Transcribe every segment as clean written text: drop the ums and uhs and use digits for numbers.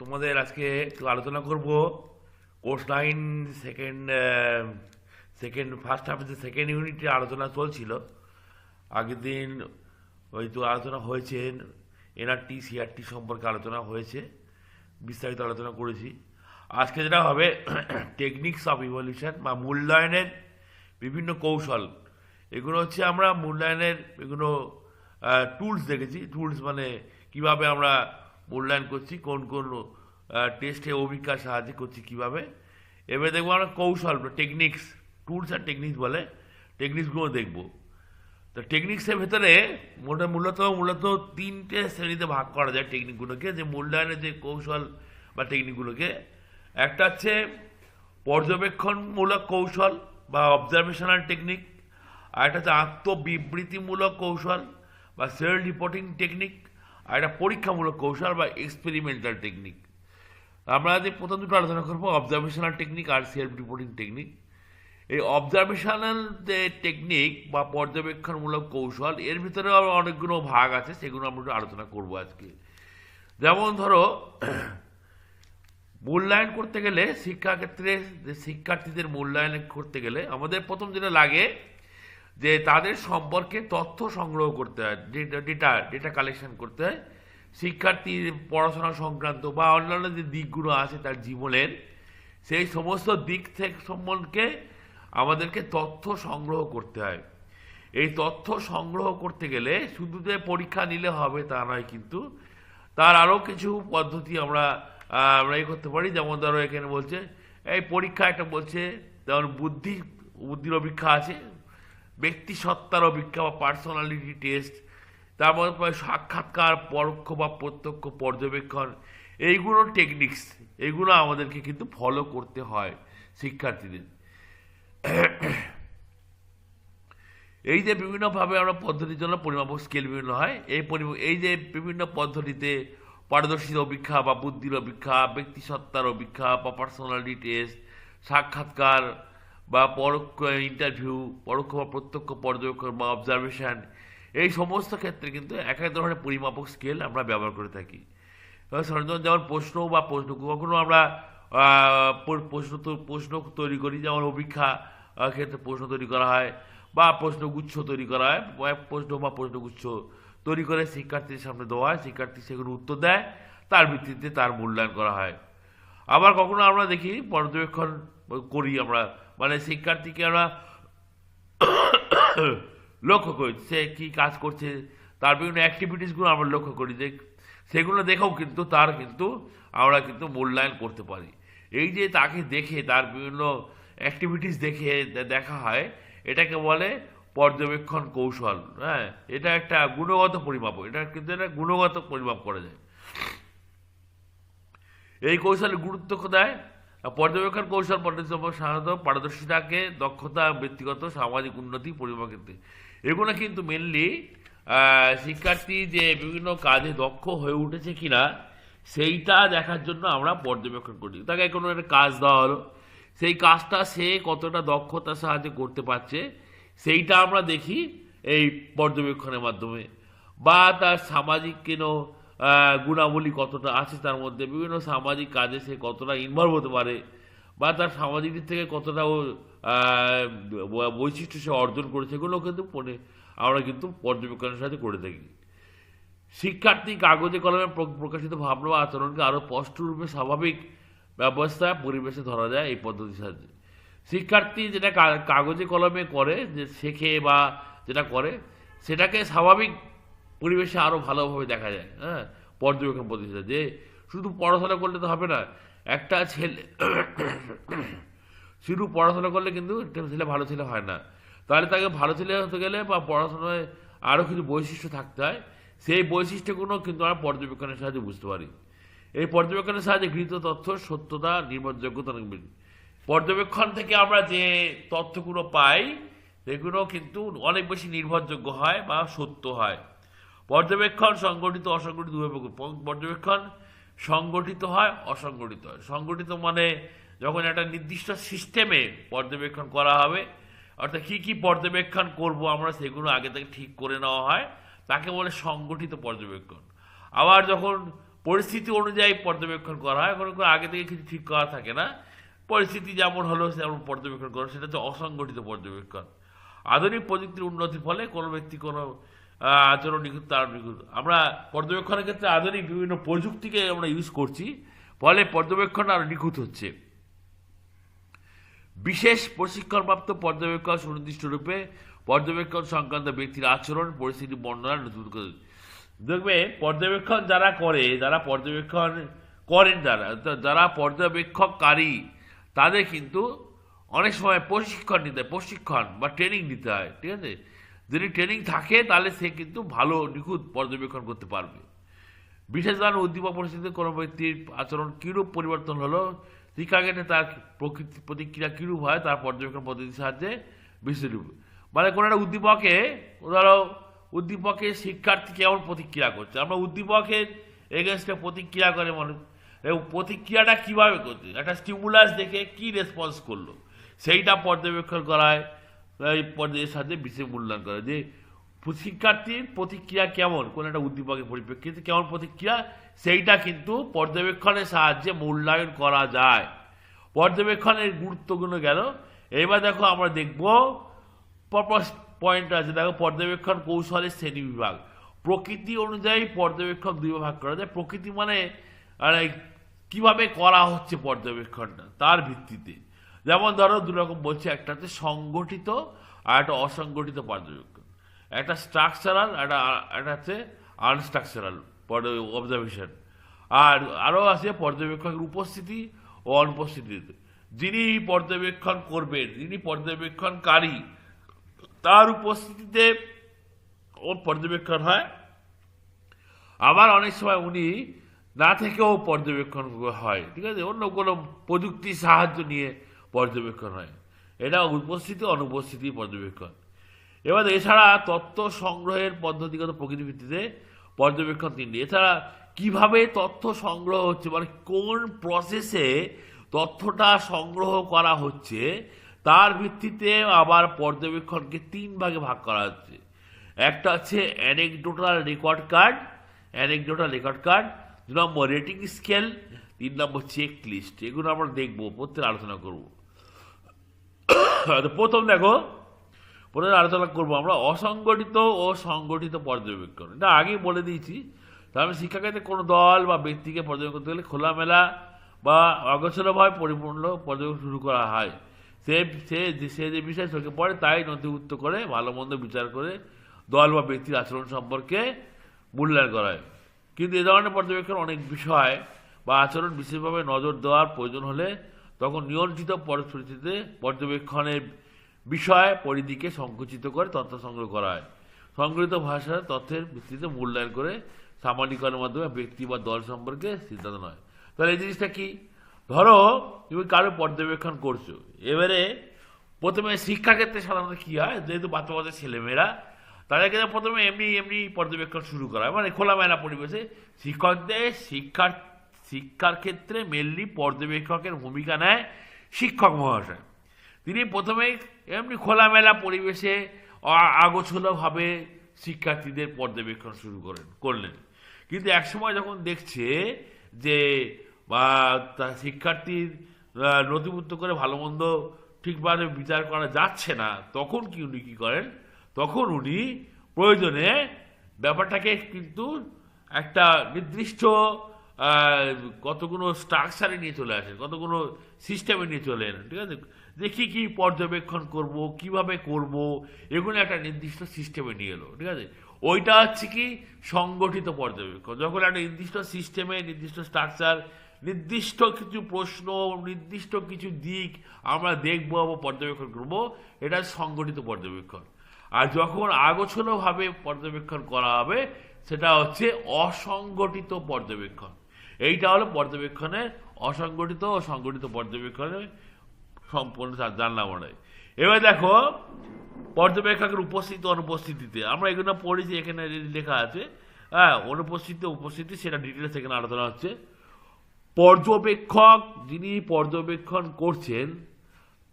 তোমাদের আজকে একটু আলোচনা করব course line second second first হাফে যে সেকেন্ড ইউনিটে আলোচনা চলছিল। আগের দিন ওই তো আলোচনা হয়েছে, এনআরটি সিআরটি সম্পর্কে আলোচনা হয়েছে, বিস্তারিত আলোচনা করেছি। আজকে যেটা হবে টেকনিক্স অফ ইভলিউশন বা মূল্যায়নের বিভিন্ন কৌশল। এগুলো হচ্ছে আমরা মূল্যায়নের এগুলো টুলস দেখেছি। টুলস মানে কিভাবে আমরা মূল্যায়ন করছি, কোন কোন টেস্টে অভিজ্ঞতার সাহায্যে করছি কিভাবে। এবারে দেখবো আমরা কৌশল, টেকনিক্স, টুলস আর টেকনিক্স বলে, টেকনিক্সগুলো দেখবো। তো টেকনিক্সের ভেতরে মূলত মূলত তিনটে শ্রেণীতে ভাগ করা যায় টেকনিকগুলোকে, যে মূল্যায়নের যে কৌশল বা টেকনিকগুলোকে। একটা হচ্ছে পর্যবেক্ষণমূলক কৌশল বা অবজারভেশনাল টেকনিক, আর একটা হচ্ছে আত্মবিবৃতিমূলক কৌশল বা সেলফ রিপোর্টিং টেকনিক, আর একটা পরীক্ষামূলক কৌশল বা এক্সপেরিমেন্টাল টেকনিক। আমরা যে প্রথম দুটো আলোচনা করবো অবজারভেশনাল টেকনিক আর সেলফ রিপোর্টিং টেকনিক। এই অবজারভেশনাল যে টেকনিক বা পর্যবেক্ষণমূলক কৌশল, এর ভিতরে আরও অনেকগুলো ভাগ আছে, সেগুলো আমরা একটু আলোচনা করবো আজকে। যেমন ধরো, মূল্যায়ন করতে গেলে শিক্ষাক্ষেত্রে যে শিক্ষার্থীদের মূল্যায়ন করতে গেলে আমাদের প্রথম যেটা লাগে যে তাদের সম্পর্কে তথ্য সংগ্রহ করতে হয়, ডেটা কালেকশন করতে হয়। শিক্ষার্থীর পড়াশোনা সংক্রান্ত বা অন্যান্য যে দিকগুলো আছে তার জীবনের, সেই সমস্ত দিক থেকে সম্বন্ধে আমাদেরকে তথ্য সংগ্রহ করতে হয়। এই তথ্য সংগ্রহ করতে গেলে শুধু যে পরীক্ষা নিলে হবে তা নয়, কিন্তু তার আরও কিছু পদ্ধতি আমরা আমরা করতে পারি। যেমন ধরো এখানে বলছে এই পরীক্ষা একটা বলছে, যেমন বুদ্ধির অপেক্ষা আছে, ব্যক্তি সত্তার অপেক্ষা বা পার্সোনালিটি টেস্ট, তারপর সাক্ষাৎকার, পরোক্ষ বা প্রত্যক্ষ পর্যবেক্ষণ, এইগুলো টেকনিক্স। এইগুলো আমাদেরকে কিন্তু ফলো করতে হয় শিক্ষার্থীদের। এই যে বিভিন্নভাবে আমরা পদ্ধতির জন্য পরিমাপক স্কেল বিভিন্ন হয়, এই যে বিভিন্ন পদ্ধতিতে পারদর্শিতা অপেক্ষা বা বুদ্ধির অপেক্ষা, ব্যক্তি সত্তার অপেক্ষা বা পার্সোনালিটি টেস্ট, সাক্ষাৎকার বা পরোক্ষ ইন্টারভিউ, পরোক্ষ বা প্রত্যক্ষ পর্যবেক্ষণ বা অবজারভেশন, এই সমস্ত ক্ষেত্রে কিন্তু এক এক ধরনের পরিমাপক স্কেল আমরা ব্যবহার করে থাকি। যেমন প্রশ্ন বা কখনো আমরা প্রশ্ন তৈরি করি, যেমন অপেক্ষা ক্ষেত্রে প্রশ্ন তৈরি করা হয় বা প্রশ্নগুচ্ছ তৈরি করা হয়। প্রশ্ন বা প্রশ্নগুচ্ছ তৈরি করে শিক্ষার্থীর সামনে দেওয়া হয়, শিক্ষার্থী সেগুলো উত্তর দেয়, তার ভিত্তিতে তার মূল্যায়ন করা হয়। আবার কখনো আমরা দেখি পর্যবেক্ষণ করি আমরা, মানে শিক্ষার্থীকে আমরা লক্ষ্য করি সে কি কাজ করছে, তার বিভিন্ন অ্যাক্টিভিটিসগুলো আমরা লক্ষ্য করি, যে সেগুলো দেখেও কিন্তু তার কিন্তু আমরা কিন্তু মূল্যায়ন করতে পারি। এই যে তাকে দেখে তার বিভিন্ন অ্যাক্টিভিটিস দেখে দেখা হয়, এটাকে বলে পর্যবেক্ষণ কৌশল। হ্যাঁ, এটা একটা গুণগত পরিমাপ, এটা কিন্তু একটা গুণগত পরিমাপ করা যায়। এই কৌশলের গুরুত্ব কোথায়? পর্যবেক্ষণ কৌশল পদ্ধতি সাধারণত পারদর্শিতাকে, দক্ষতা, ব্যক্তিগত সামাজিক উন্নতি পরিমাপ ক্ষেত্রে। এগুলো কিন্তু মেনলি শিক্ষার্থী যে বিভিন্ন কাজে দক্ষ হয়ে উঠেছে কিনা সেইটা দেখার জন্য আমরা পর্যবেক্ষণ করি। তাকে কোনো একটা কাজ দেওয়া হলো, সেই কাজটা সে কতটা দক্ষতার সাহায্যে করতে পারছে সেইটা আমরা দেখি এই পর্যবেক্ষণের মাধ্যমে। বা তার সামাজিক গুণাবলী কতটা আছে, তার মধ্যে বিভিন্ন সামাজিক কাজে সে কতটা ইনভলভ হতে পারে, বা তার সামাজিক দিক থেকে কতটা বৈশিষ্ট্য সে অর্জন করেছে, এগুলো কিন্তু আমরা কিন্তু পর্যবেক্ষণের সাথে করে থাকি। শিক্ষার্থী কাগজে কলমে প্রকাশিত ভাবনা বা আচরণকে আরও স্পষ্টরূপে স্বাভাবিক ব্যবস্থা পরিবেশে ধরা যায় এই পদ্ধতির সাহায্যে। শিক্ষার্থী যেটা কাগজে কলমে করে, যে শেখে বা যেটা করে, সেটাকে স্বাভাবিক পরিবেশে আরও ভালোভাবে দেখা যায়। হ্যাঁ, পর্যবেক্ষণ পদ্ধতিতে যে শুধু পড়াশোনা করলে তো হবে না। একটা ছেলে শুধু পড়াশোনা করলে কিন্তু একটা ছেলে ভালো ছেলে হয় না। তাহলে তাকে ভালো ছেলে হতে গেলে বা পড়াশোনায় আরও কিছু বৈশিষ্ট্য থাকতে হয়। সেই বৈশিষ্ট্যগুলো কিন্তু আমরা পর্যবেক্ষণের সাহায্যে বুঝতে পারি। এই পর্যবেক্ষণের সাহায্যে গৃহীত তথ্য সত্যতা, নির্ভরযোগ্যতা অনেক বেশি। পর্যবেক্ষণ থেকে আমরা যে তথ্যগুলো পাই সেগুলো কিন্তু অনেক বেশি নির্ভরযোগ্য হয় বা সত্য হয়। পর্যবেক্ষণ সংগঠিত অসংগঠিত দুভাবে। পর্যবেক্ষণ সংগঠিত হয়, অসংগঠিত হয়। সংগঠিত মানে যখন একটা নির্দিষ্ট সিস্টেমে পর্যবেক্ষণ করা হবে, অর্থাৎ কী কী পর্যবেক্ষণ করব আমরা সেগুলো আগে থেকে ঠিক করে নেওয়া হয়, তাকে বলে সংগঠিত পর্যবেক্ষণ। আবার যখন পরিস্থিতি অনুযায়ী পর্যবেক্ষণ করা হয়। কোনো কোনো আগে থেকে কিছু ঠিক করা থাকে না, পরিস্থিতি যেমন হলো তেমন পর্যবেক্ষণ করা, সেটা হচ্ছে অসংগঠিত পর্যবেক্ষণ। আধুনিক প্রযুক্তির উন্নতির ফলে কোনো ব্যক্তি কোনো আচরণ নিখুঁত তার নিখুঁত। আমরা পর্যবেক্ষণের ক্ষেত্রে আধুনিক বিভিন্ন প্রযুক্তিকে আমরা ইউজ করছি, ফলে পর্যবেক্ষণ আরও নিখুঁত হচ্ছে। বিশেষ প্রশিক্ষণপ্রাপ্ত পর্যবেক্ষণ সুনির্দিষ্ট রূপে পর্যবেক্ষণ সংক্রান্ত ব্যক্তির আচরণ পরিস্থিতি বর্ণনা নথিভুক্ত করে। দেখবে পর্যবেক্ষণ যারা করে, যারা পর্যবেক্ষণ করেন, যারা পর্যবেক্ষককারী, তাদের কিন্তু অনেক সময় প্রশিক্ষণ বা ট্রেনিং নিতে হয়, ঠিক আছে। যদি ট্রেনিং থাকে তাহলে সে কিন্তু ভালো নিখুঁত পর্যবেক্ষণ করতে পারবে। বিশেষ ধরনের উদ্দীপক পরিস্থিতিতে কোনো ব্যক্তির আচরণ কীরূপ পরিবর্তন হলো, শিক্ষাক্ষেত্রে তার প্রতিক্রিয়া কীরূপ হয়, তার পর্যবেক্ষণ পদ্ধতির সাহায্যে বিশ্লেষণ। মানে কোনো একটা উদ্দীপকে শিক্ষার্থী কেমন প্রতিক্রিয়া করছে, আমরা উদ্দীপকের এগেনস্টে প্রতিক্রিয়া করে মানুষ, এবং প্রতিক্রিয়াটা কীভাবে করছে, একটা স্টিমুলাস দেখে কী রেসপন্স করলো, সেইটা পর্যবেক্ষণ করায়। এই পর্যায়ের সাথে বিশেষ মূল্যায়ন করে যে শিক্ষার্থীর প্রতিক্রিয়া কেমন, কোনো একটা উদ্দীপকের পরিপ্রেক্ষিতে কেমন প্রতিক্রিয়া, সেইটা কিন্তু পর্যবেক্ষণের সাহায্যে মূল্যায়ন করা যায়। পর্যবেক্ষণের গুরুত্বগুলো গেল। এবার দেখো আমরা দেখব পয়েন্ট আছে, দেখো পর্যবেক্ষণ কৌশলের শ্রেণী বিভাগ। প্রকৃতি অনুযায়ী পর্যবেক্ষণ দুই ভাগ করা যায়। প্রকৃতি মানে কিভাবে করা হচ্ছে পর্যবেক্ষণটা, তার ভিত্তিতে। যেমন ধরো দুরকম বলছে, একটা হচ্ছে সংগঠিত আর একটা অসংগঠিত পর্যবেক্ষণ, একটা স্ট্রাকচারাল, একটা হচ্ছে আনস্ট্রাকচারাল অবজারভেশন। আর আরও আছে পর্যবেক্ষকের উপস্থিতি ও অনুপস্থিতিতে। যিনি পর্যবেক্ষণ করবেন, যিনি পর্যবেক্ষণকারী, তার উপস্থিতিতে ওর পর্যবেক্ষণ হয়। আবার অনেক সময় উনি না থেকেও পর্যবেক্ষণ হয়, ঠিক আছে, অন্য কোনো প্রযুক্তির সাহায্য নিয়ে পর্যবেক্ষণ হয়। এটা উপস্থিতি অনুপস্থিতি পর্যবেক্ষণ। এবার এছাড়া তথ্য সংগ্রহের পদ্ধতিগত প্রকৃতির ভিত্তিতে পর্যবেক্ষণ তিনটি। এছাড়া কিভাবে তথ্য সংগ্রহ হচ্ছে, মানে কোন প্রসেসে তথ্যটা সংগ্রহ করা হচ্ছে, তার ভিত্তিতে আবার পর্যবেক্ষণকে তিন ভাগে ভাগ করা হচ্ছে। একটা হচ্ছে অ্যানেকডোটাল রেকর্ড কার্ড, 2 নম্বর রেটিং স্কেল, 3 নম্বর চেক লিস্ট। এগুলো আমরা দেখবো, প্রত্যেক আলোচনা করব। প্রথম আলোচনা করবো আমরা অসংগঠিত ও সংগঠিত পর্যবেক্ষণ। এটা আগেই বলে দিয়েছি। তাহলে শিক্ষাক্ষেত্রে কোনো দল বা ব্যক্তিকে পর্যবেক্ষণ করতে গেলে খোলামেলা বা অগোছলভাবে পরিপূর্ণ পর্যবেক্ষণ শুরু করা হয়। সে যে বিষয় চোখে পড়ে তাই নথিভুক্ত করে ভালো মন্দ বিচার করে দল বা ব্যক্তির আচরণ সম্পর্কে মূল্যায়ন করা হয়। কিন্তু এ ধরনের পর্যবেক্ষণ অনেক বিষয় বা আচরণ বিশেষভাবে নজর দেওয়ার প্রয়োজন হলে তখন নিয়ন্ত্রিত পরিস্থিতিতে পর্যবেক্ষণের বিষয় পরিধিকে সংকুচিত করে তথ্য সংগ্রহ করা হয়। সংগৃহীত ভাষার তথ্যের ভিত্তিতে মূল্যায়ন করে সামান্যীকরণের মাধ্যমে ব্যক্তি বা দল সম্পর্কে সিদ্ধান্ত নয়। তাহলে এই জিনিসটা কি, ধরো তুমি কারো পর্যবেক্ষণ করছো, এবারে প্রথমে শিক্ষাক্ষেত্রে সাধারণত কি হয়, যেহেতু বাচ্চা ছেলেমেয়েরা, তাদেরকে প্রথমে এমনি পর্যবেক্ষণ শুরু করা হয়, মানে খোলামেলা পরিবেশে। শিক্ষার ক্ষেত্রে মেনলি পর্যবেক্ষকের ভূমিকা নেয় শিক্ষক মহাশয়। তিনি প্রথমে এমনি খোলামেলা পরিবেশে আগোছলোভাবে শিক্ষার্থীদের পর্যবেক্ষণ শুরু করলেন। কিন্তু একসময় যখন দেখছে যে শিক্ষার্থীর নথিভুক্ত করে ভালো মন্দ ঠিকভাবে বিচার করা যাচ্ছে না, তখন উনি কী করেন, তখন উনি প্রয়োজনে ব্যাপারটাকে কিন্তু একটা নির্দিষ্ট কতগুলো স্ট্রাকচারে নিয়ে চলে আসেন, কতগুলো সিস্টেমে নিয়ে চলে এলেন, ঠিক আছে। যে কী পর্যবেক্ষণ করব, কিভাবে করব, এগুলো একটা নির্দিষ্ট সিস্টেমে নিয়ে এলো, ঠিক আছে। ওইটা হচ্ছে কি সংগঠিত পর্যবেক্ষণ। যখন একটা নির্দিষ্ট সিস্টেমে নির্দিষ্ট স্ট্রাকচার, নির্দিষ্ট কিছু প্রশ্ন, নির্দিষ্ট কিছু দিক আমরা দেখবো বা পর্যবেক্ষণ করবো, এটা সংগঠিত পর্যবেক্ষণ। আর যখন আগোছলোভাবে পর্যবেক্ষণ করা হবে, সেটা হচ্ছে অসংগঠিত পর্যবেক্ষণ। এইটা হলো পর্যবেক্ষণের অসংগঠিত ও সংগঠিত পর্যবেক্ষণের সম্পূর্ণ জানলাম আমরা। এবার দেখো পর্যবেক্ষকের উপস্থিতি অনুপস্থিতিতে, আমরা এগুলো পড়েছি, এখানে লেখা আছে, হ্যাঁ, অনুপস্থিতি উপস্থিতি, সেটা ডিটেলস এখানে আলোচনা হচ্ছে। পর্যবেক্ষক যিনি পর্যবেক্ষণ করছেন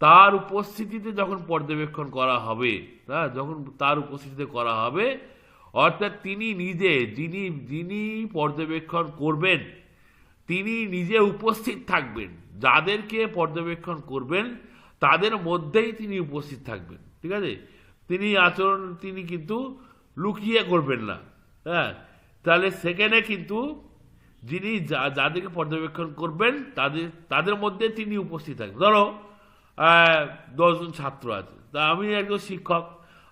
তার উপস্থিতিতে যখন পর্যবেক্ষণ করা হবে, হ্যাঁ, যখন তার উপস্থিতিতে করা হবে, অর্থাৎ তিনি নিজে, যিনি যিনি পর্যবেক্ষণ করবেন তিনি নিজে উপস্থিত থাকবেন, যাদেরকে পর্যবেক্ষণ করবেন তাদের মধ্যেই তিনি উপস্থিত থাকবেন, ঠিক আছে। তিনি কিন্তু লুকিয়ে করবেন না, হ্যাঁ। তাহলে সেখানে কিন্তু যিনি যাদেরকে পর্যবেক্ষণ করবেন তাদের মধ্যে তিনি উপস্থিত থাকবেন। ধরো 10জন ছাত্র আছে, তা আমি একজন শিক্ষক,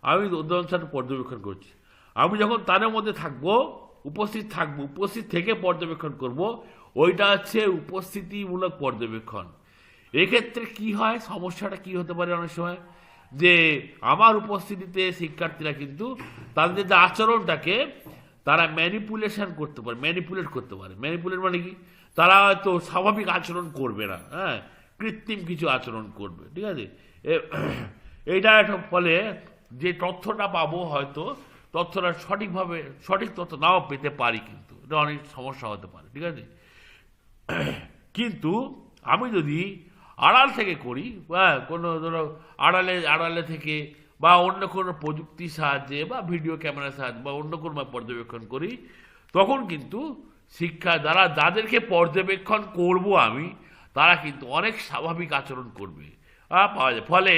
আমি 10জন ছাত্র পর্যবেক্ষণ করছি। আমি যখন তাদের মধ্যে থাকবো, উপস্থিত থেকে পর্যবেক্ষণ করব, ওইটা হচ্ছে উপস্থিতিমূলক পর্যবেক্ষণ। এক্ষেত্রে কি হয়, সমস্যাটা কি হতে পারে অনেক সময়, যে আমার উপস্থিতিতে শিক্ষার্থীরা কিন্তু তাদের যে আচরণটাকে তারা ম্যানিপুলেট করতে পারে। ম্যানিপুলেট মানে কি, তারা হয়তো স্বাভাবিক আচরণ করবে না, হ্যাঁ, কৃত্রিম কিছু আচরণ করবে, ঠিক আছে। এইটা একটা ফলে যে তথ্যটা পাবো, হয়তো তথ্যটা সঠিক তথ্য নাও পেতে পারি, কিন্তু এটা অনেক সমস্যা হতে পারে, ঠিক আছে। কিন্তু আমি যদি আড়াল থেকে করি, বা কোনো ধরো আড়ালে থেকে, বা অন্য কোনো প্রযুক্তির সাহায্যে বা ভিডিও ক্যামেরার সাহায্যে বা অন্য কোনো পর্যবেক্ষণ করি, তখন কিন্তু যাদেরকে পর্যবেক্ষণ করব আমি, তারা কিন্তু অনেক স্বাভাবিক আচরণ করবে, পাওয়া যায়। ফলে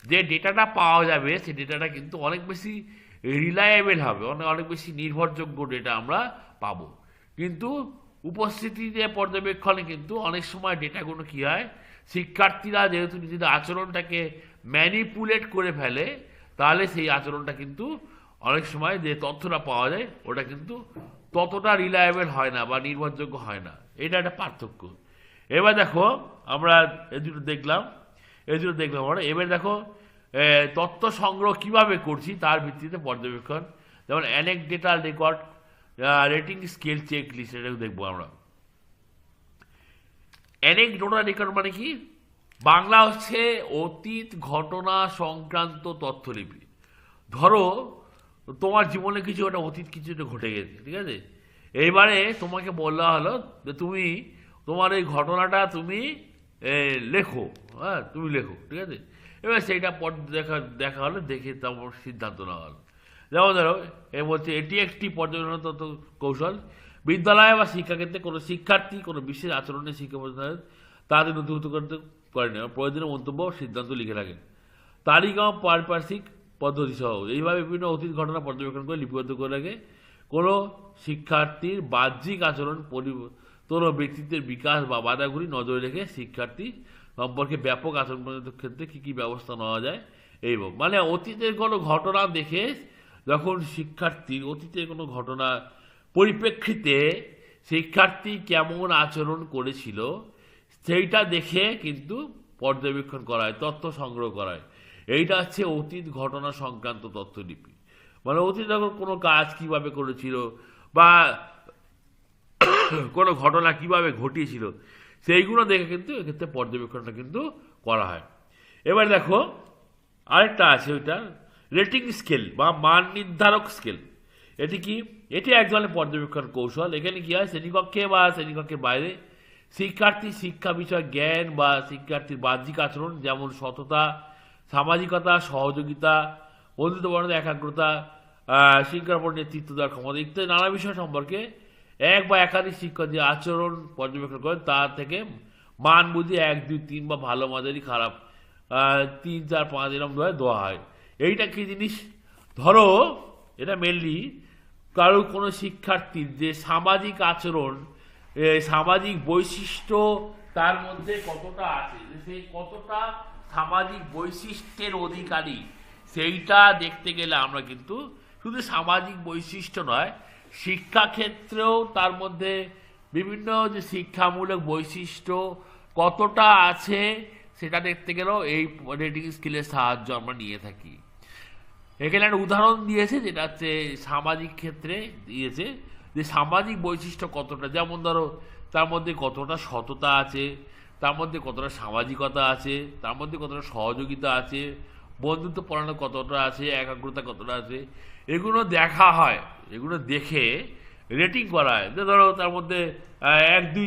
যে ডেটাটা পাওয়া যাবে, সেই ডেটাটা কিন্তু অনেক বেশি রিলায়েবল হবে, অনেক বেশি নির্ভরযোগ্য ডেটা আমরা পাবো। কিন্তু উপস্থিতিতে পর্যবেক্ষণে কিন্তু অনেক সময় ডেটাগুলো কী হয়, শিক্ষার্থীরা যেহেতু নিজেদের আচরণটাকে ম্যানিপুলেট করে ফেলে, তাহলে সেই আচরণটা কিন্তু অনেক সময় যে তথ্যটা পাওয়া যায় ওটা কিন্তু ততটা রিলায়েবল হয় না বা নির্ভরযোগ্য হয় না। এটা একটা পার্থক্য। এবার দেখো আমরা এই দুটো দেখলাম আমরা। এবার দেখো তথ্য সংগ্রহ কিভাবে করছি তার ভিত্তিতে পর্যবেক্ষণ, যেমন anecdotal record, rating scale, check list, এটাও দেখবো আমরা। অ্যানেকডোটাল রেকর্ড মানে কি, বাংলা হচ্ছে অতীত ঘটনা সংক্রান্ত তথ্যলিপি। ধরো তোমার জীবনে কিছু একটা অতীত কিছু একটা ঘটে গেছে, ঠিক আছে। এইবারে তোমাকে বলা হলো যে তোমার এই ঘটনাটা তুমি লেখো, হ্যাঁ, তুমি লেখো, ঠিক আছে। এবার সেইটা পর দেখা হলো, দেখে তারপর সিদ্ধান্ত নেওয়া হলো। যেমন ধরো বলছে এটি একটি পর্যবেক্ষণ তথ্য কৌশল, বিদ্যালয় বা শিক্ষাক্ষেত্রে কোনো শিক্ষার্থী কোনো বিশেষ আচরণের শিক্ষা তাদের নথিভুক্ত করতে পারেনি, প্রয়োজনীয় মন্তব্য সিদ্ধান্ত লিখে রাখেন, তালিকা পারিপার্শ্বিক পদ্ধতি সহ এইভাবে বিভিন্ন অতীত ঘটনা পর্যবেক্ষণ করে লিপিবদ্ধ করে রাখে। কোনো শিক্ষার্থীর বাহ্যিক আচরণ পরিবর্তন ও ব্যক্তিত্বের বিকাশ বা বাধাগুলি নজরে রেখে শিক্ষার্থী সম্পর্কে ব্যাপক আচরণ ক্ষেত্রে কী কী ব্যবস্থা নেওয়া যায়, এবং মানে অতীতের কোনো ঘটনা দেখে যখন শিক্ষার্থীর অতীতের কোনো ঘটনা পরিপ্রেক্ষিতে শিক্ষার্থী কেমন আচরণ করেছিল সেইটা দেখে কিন্তু পর্যবেক্ষণ করা হয়, তথ্য সংগ্রহ করা হয়। এইটা হচ্ছে অতীত ঘটনা সংক্রান্ত তথ্যলিপি। মানে অতীত যখন কোনো কাজ কিভাবে করেছিল বা কোনো ঘটনা কিভাবে ঘটিয়েছিল সেইগুলো দেখে কিন্তু এক্ষেত্রে পর্যবেক্ষণটা কিন্তু করা হয়। এবার দেখো আরেকটা আছে, ওইটা রেটিং স্কেল বা মান নির্ধারক স্কেল। এটি এক ধরনের পর্যবেক্ষণ কৌশল। এখানে কি হয়, শ্রেণীকক্ষে বা শ্রেণীকক্ষের বাইরে শিক্ষার্থী শিক্ষা বিষয় জ্ঞান বা শিক্ষার্থীর বাহ্যিক আচরণ, যেমন সততা, সামাজিকতা, সহযোগিতা, বন্ধুত্বপূর্ণ একাগ্রতা, শিক্ষার উপর নেতৃত্ব দেওয়ার ক্ষমতা ইত্যাদি নানা বিষয় সম্পর্কে এক বা একাধিক শিক্ষক যে আচরণ পর্যবেক্ষণ করেন তার থেকে মান বুঝে 1, 2, 3 বা ভালো, মাঝারি, খারাপ, 3, 4, 5 এরকম দেওয়া হয়। এইটা কি জিনিস, ধরো এটা মেনলি কারো কোনো শিক্ষার্থীর যে সামাজিক আচরণ, সামাজিক বৈশিষ্ট্য তার মধ্যে কতটা আছে, সেই কতটা সামাজিক বৈশিষ্ট্যের অধিকারী সেইটা দেখতে গেলে আমরা কিন্তু শুধু সামাজিক বৈশিষ্ট্য নয়, শিক্ষাক্ষেত্রেও তার মধ্যে বিভিন্ন যে শিক্ষামূলক বৈশিষ্ট্য কতটা আছে সেটা দেখতে গেলেও এই রেটিং স্কেলের সাহায্য আমরা নিয়ে থাকি। এখানে একটা উদাহরণ দিয়েছে, যেটা হচ্ছে সামাজিক ক্ষেত্রে দিয়েছে যে সামাজিক বৈশিষ্ট্য কতটা, যেমন ধরো তার মধ্যে কতটা সততা আছে, তার মধ্যে কতটা সামাজিকতা আছে, তার মধ্যে কতটা সহযোগিতা আছে, বন্ধুত্ব পরায়ণ কতটা আছে, একাগ্রতা কতটা আছে, এগুলো দেখা হয়। এগুলো দেখে রেটিং করা হয় যে ধরো তার মধ্যে 1, 2,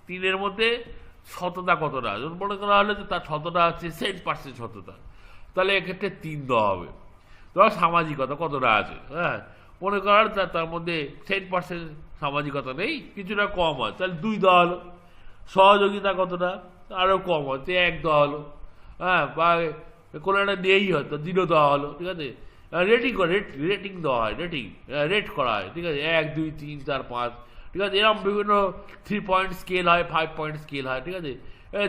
3 মধ্যে সততা কতটা, মনে করা হলে যে তার সততা হচ্ছে 7% সততা, তাহলে এক্ষেত্রে 3 দেওয়া হবে। ধরো সামাজিকতা কতটা আছে, হ্যাঁ, মনে করার তার মধ্যে 10% সামাজিকতা নেই, কিছুটা কম আছে, তাহলে 2 দেওয়া হলো। সহযোগিতা কতটা, আরও কম হচ্ছে, 1 দেওয়া হলো। হ্যাঁ, বা কোনো একটা নেই হয়তো, 0 দেওয়া হলো, ঠিক আছে। রেটিং দেওয়া হয়, রেট করা হয়, ঠিক আছে, 1 2 3 4 5, ঠিক আছে। এরকম বিভিন্ন 3 পয়েন্ট স্কেল হয়, 5 পয়েন্ট স্কেল হয়, ঠিক আছে।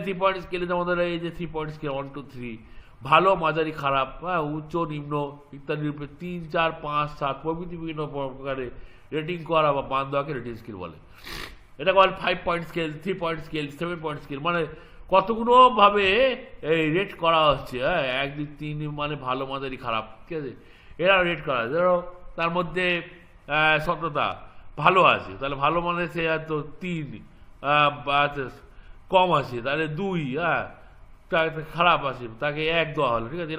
3 পয়েন্ট স্কেলে আমাদের এই যে 3 পয়েন্ট স্কেল 1 2 3, ভালো, মাঝারি, খারাপ, হ্যাঁ, উচ্চ, নিম্ন ইত্যাদির উপরে 3 4 5 7 প্রভৃতি বিভিন্ন প্রকারে রেটিং করা বা মান দেওয়াকে রেটিং স্কেল বলে। এটা বলে 5 point scale, 3 point scale, 7 point scale, মানে কতগুলো ভাবে এই রেট করা হচ্ছে, হ্যাঁ, 1 2 3 মানে ভালো, মাঝারি, খারাপ, ঠিক আছে। এরা রেট করা, ধরো তার মধ্যে সততা ভালো আছে, তাহলে ভালো মানে সে হয়তো 3, কম আছে তাহলে 2, হ্যাঁ, খারাপ আছে তাকে 1 দেওয়া হলো, ঠিক আছে।